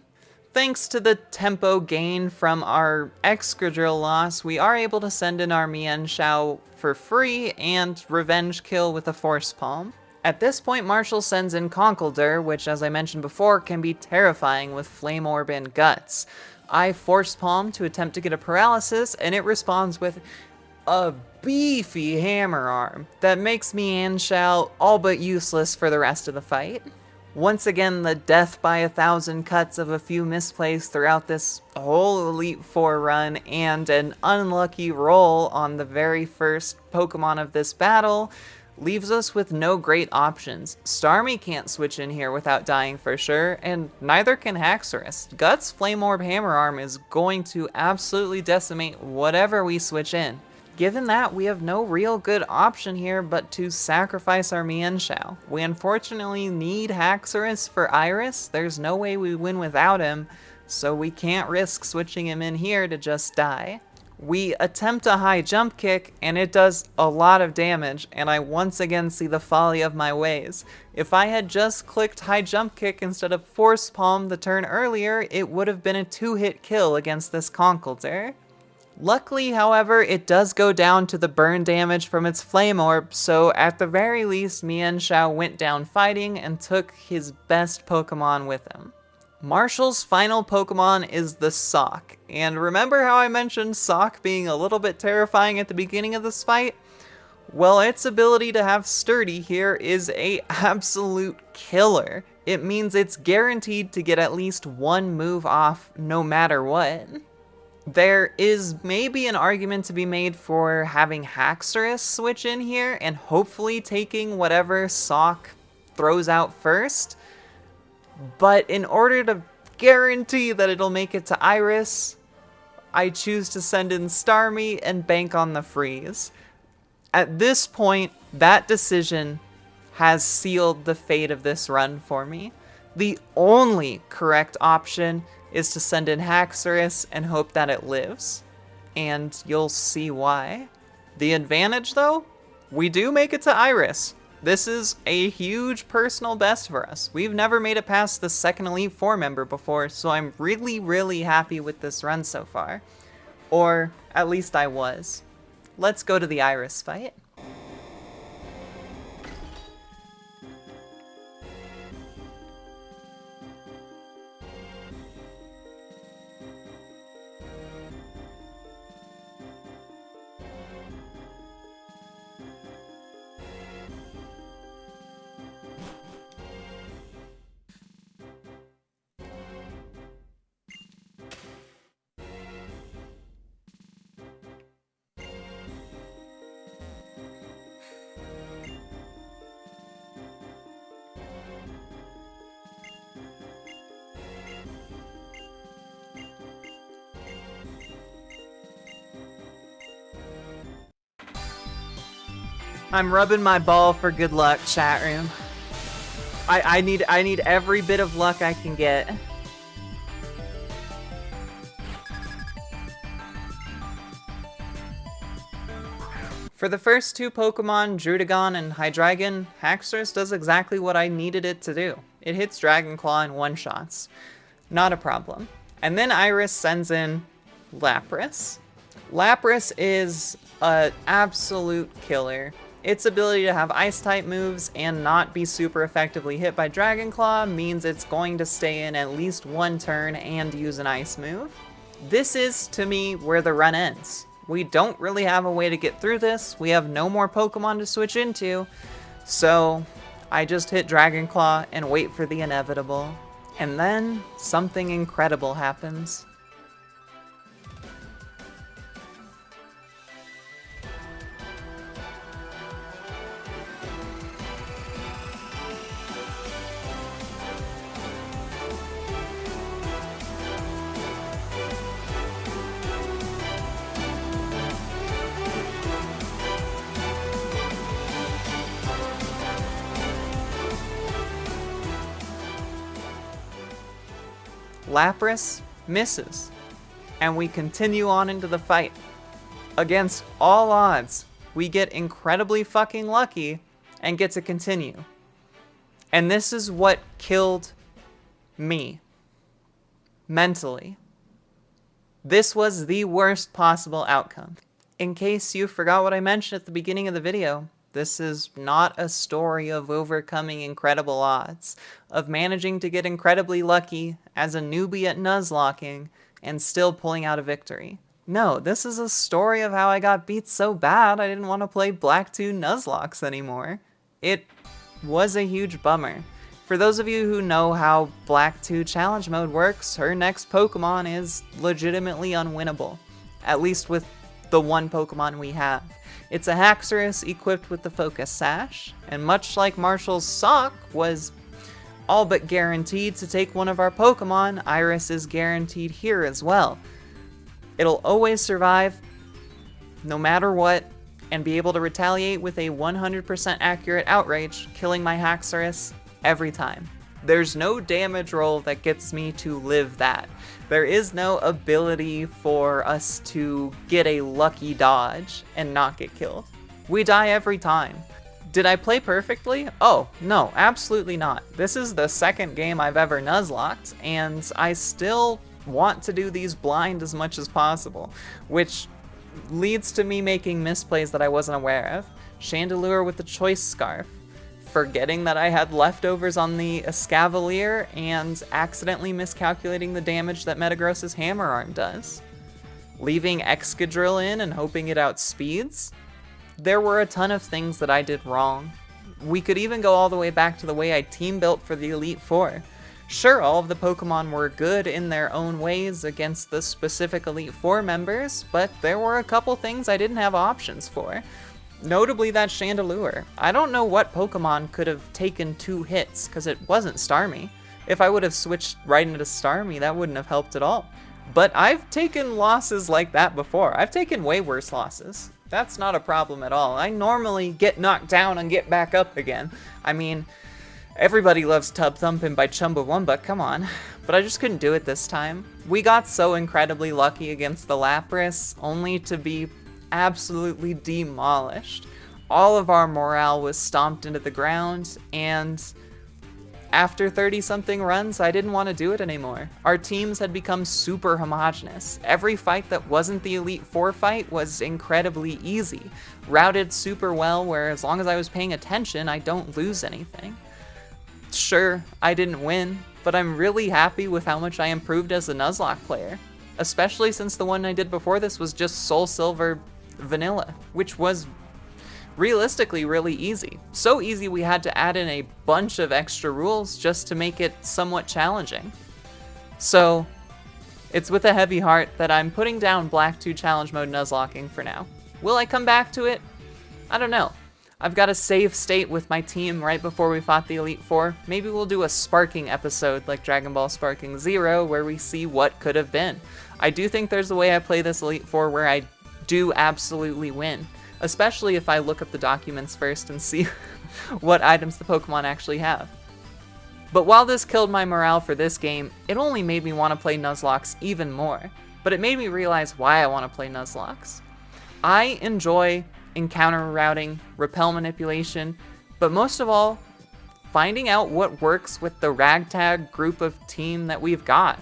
Thanks to the tempo gain from our Excadrill loss, we are able to send in our Mienshao for free and revenge kill with a Force Palm. At this point, Marshall sends in Conkeldurr, which, as I mentioned before, can be terrifying with Flame Orb and Guts. I Force Palm to attempt to get a paralysis, and it responds with a beefy Hammer Arm that makes Mienshao all but useless for the rest of the fight. Once again, the death by 1,000 cuts of a few misplays throughout this whole Elite Four run, and an unlucky roll on the very first Pokemon of this battle, leaves us with no great options. Starmie can't switch in here without dying for sure, and neither can Haxorus. Guts' Flame Orb Hammer Arm is going to absolutely decimate whatever we switch in. Given that, we have no real good option here but to sacrifice our Mienshao. We unfortunately need Haxorus for Iris. There's no way we win without him, so we can't risk switching him in here to just die. We attempt a high jump kick, and it does a lot of damage, and I once again see the folly of my ways. If I had just clicked high jump kick instead of Force Palm the turn earlier, it would have been a 2-hit kill against this Conkeldurr. Luckily, however, it does go down to the burn damage from its Flame Orb, so at the very least, Mienshao went down fighting and took his best Pokemon with him. Marshall's final Pokemon is the Sock, and remember how I mentioned Sock being a little bit terrifying at the beginning of this fight? Well, its ability to have Sturdy here is a absolute killer. It means it's guaranteed to get at least one move off no matter what. There is maybe an argument to be made for having Haxorus switch in here and hopefully taking whatever Sock throws out first. But in order to guarantee that it'll make it to Iris, I choose to send in Starmie and bank on the freeze. At this point, that decision has sealed the fate of this run for me. The only correct option is to send in Haxorus and hope that it lives. And you'll see why. The advantage, though? We do make it to Iris. This is a huge personal best for us. We've never made it past the second Elite Four member before, so I'm really, really happy with this run so far. Or at least I was. Let's go to the Iris fight. I'm rubbing my ball for good luck, chat room. I need every bit of luck I can get. For the first two Pokemon, Druddigon and Hydreigon, Haxorus does exactly what I needed it to do. It hits Dragon Claw in one-shots. Not a problem. And then Iris sends in Lapras. Lapras is an absolute killer. Its ability to have Ice-type moves and not be super effectively hit by Dragon Claw means it's going to stay in at least one turn and use an Ice move. This is, to me, where the run ends. We don't really have a way to get through this. We have no more Pokemon to switch into, so I just hit Dragon Claw and wait for the inevitable. And then something incredible happens. Lapras misses, and we continue on into the fight. Against all odds, we get incredibly fucking lucky and get to continue. And this is what killed me. mentally. This was the worst possible outcome. In case you forgot what I mentioned at the beginning of the video, this is not a story of overcoming incredible odds, of managing to get incredibly lucky as a newbie at Nuzlocking and still pulling out a victory. No, this is a story of how I got beat so bad I didn't want to play Black 2 Nuzlocks anymore. It was a huge bummer. For those of you who know how Black 2 challenge mode works, her next Pokemon is legitimately unwinnable. At least with the one Pokemon we have. It's a Haxorus equipped with the Focus Sash, and much like Marshall's Sock was all but guaranteed to take one of our Pokemon, Iris is guaranteed here as well. It'll always survive, no matter what, and be able to retaliate with a 100% accurate Outrage, killing my Haxorus every time. There's no damage roll that gets me to live that. There is no ability for us to get a lucky dodge and not get killed. We die every time. Did I play perfectly? Oh, no, absolutely not. This is the second game I've ever Nuzlocked, and I still want to do these blind as much as possible, which leads to me making misplays that I wasn't aware of. Chandelure with the Choice Scarf, forgetting that I had leftovers on the Escavalier and accidentally miscalculating the damage that Metagross's Hammer Arm does. Leaving Excadrill in and hoping it outspeeds. There were a ton of things that I did wrong. We could even go all the way back to the way I team built for the Elite Four. Sure, all of the Pokemon were good in their own ways against the specific Elite Four members, but there were a couple things I didn't have options for. Notably that Chandelure. I don't know what Pokemon could have taken 2 hits, because it wasn't Starmie. If I would have switched right into Starmie, that wouldn't have helped at all. But I've taken losses like that before. I've taken way worse losses. That's not a problem at all. I normally get knocked down and get back up again. I mean, everybody loves Tub Thumping by Chumbawamba, come on. But I just couldn't do it this time. We got so incredibly lucky against the Lapras, only to be absolutely demolished. All of our morale was stomped into the ground, and after 30-something runs, I didn't want to do it anymore. Our teams had become super homogenous. Every fight that wasn't the Elite Four fight was incredibly easy. Routed super well, where as long as I was paying attention, I don't lose anything. Sure, I didn't win, but I'm really happy with how much I improved as a Nuzlocke player. Especially since the one I did before this was just Soul Silver Vanilla, which was realistically really easy. So easy we had to add in a bunch of extra rules just to make it somewhat challenging. So, it's with a heavy heart that I'm putting down Black 2 Challenge Mode Nuzlocking for now. Will I come back to it? I don't know. I've got a save state with my team right before we fought the Elite Four. Maybe we'll do a sparking episode like Dragon Ball Sparking Zero where we see what could have been. I do think there's a way I play this Elite Four where I do absolutely win, especially if I look up the documents first and see what items the Pokemon actually have. But while this killed my morale for this game, it only made me want to play Nuzlocks even more. But it made me realize why I want to play Nuzlocks. I enjoy encounter routing, repel manipulation, but most of all, finding out what works with the ragtag group of team that we've got.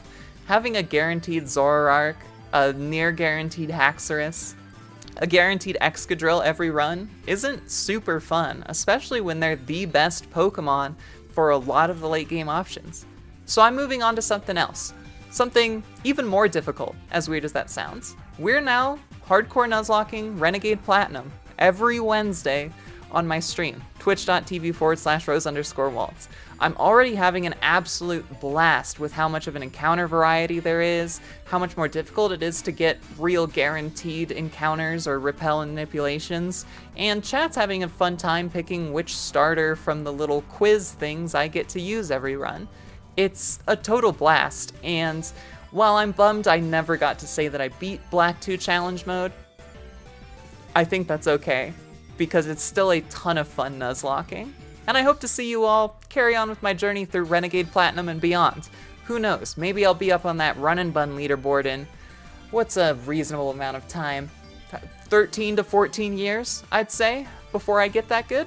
Having a guaranteed Zoroark, a near guaranteed Haxorus, a guaranteed Excadrill every run isn't super fun, especially when they're the best Pokemon for a lot of the late game options. So I'm moving on to something else. Something even more difficult, as weird as that sounds. We're now hardcore Nuzlocking Renegade Platinum every Wednesday on my stream, twitch.tv/Rose_Waltz. I'm already having an absolute blast with how much of an encounter variety there is, how much more difficult it is to get real guaranteed encounters or repel manipulations, and chat's having a fun time picking which starter from the little quiz things I get to use every run. It's a total blast, and while I'm bummed I never got to say that I beat Black 2 Challenge Mode, I think that's okay, because it's still a ton of fun Nuzlocking. And I hope to see you all carry on with my journey through Renegade Platinum and beyond. Who knows, maybe I'll be up on that Run and Bun leaderboard in, what's a reasonable amount of time? 13 to 14 years, I'd say, before I get that good?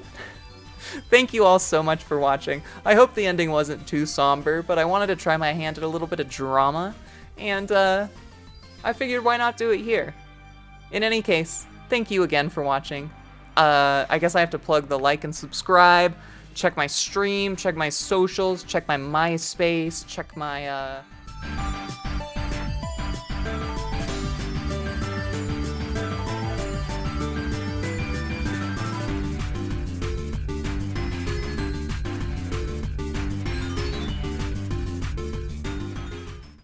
Thank you all so much for watching. I hope the ending wasn't too somber, but I wanted to try my hand at a little bit of drama, and I figured why not do it here. In any case, thank you again for watching. I guess I have to plug the like and subscribe, check my stream, check my socials, check my MySpace, check my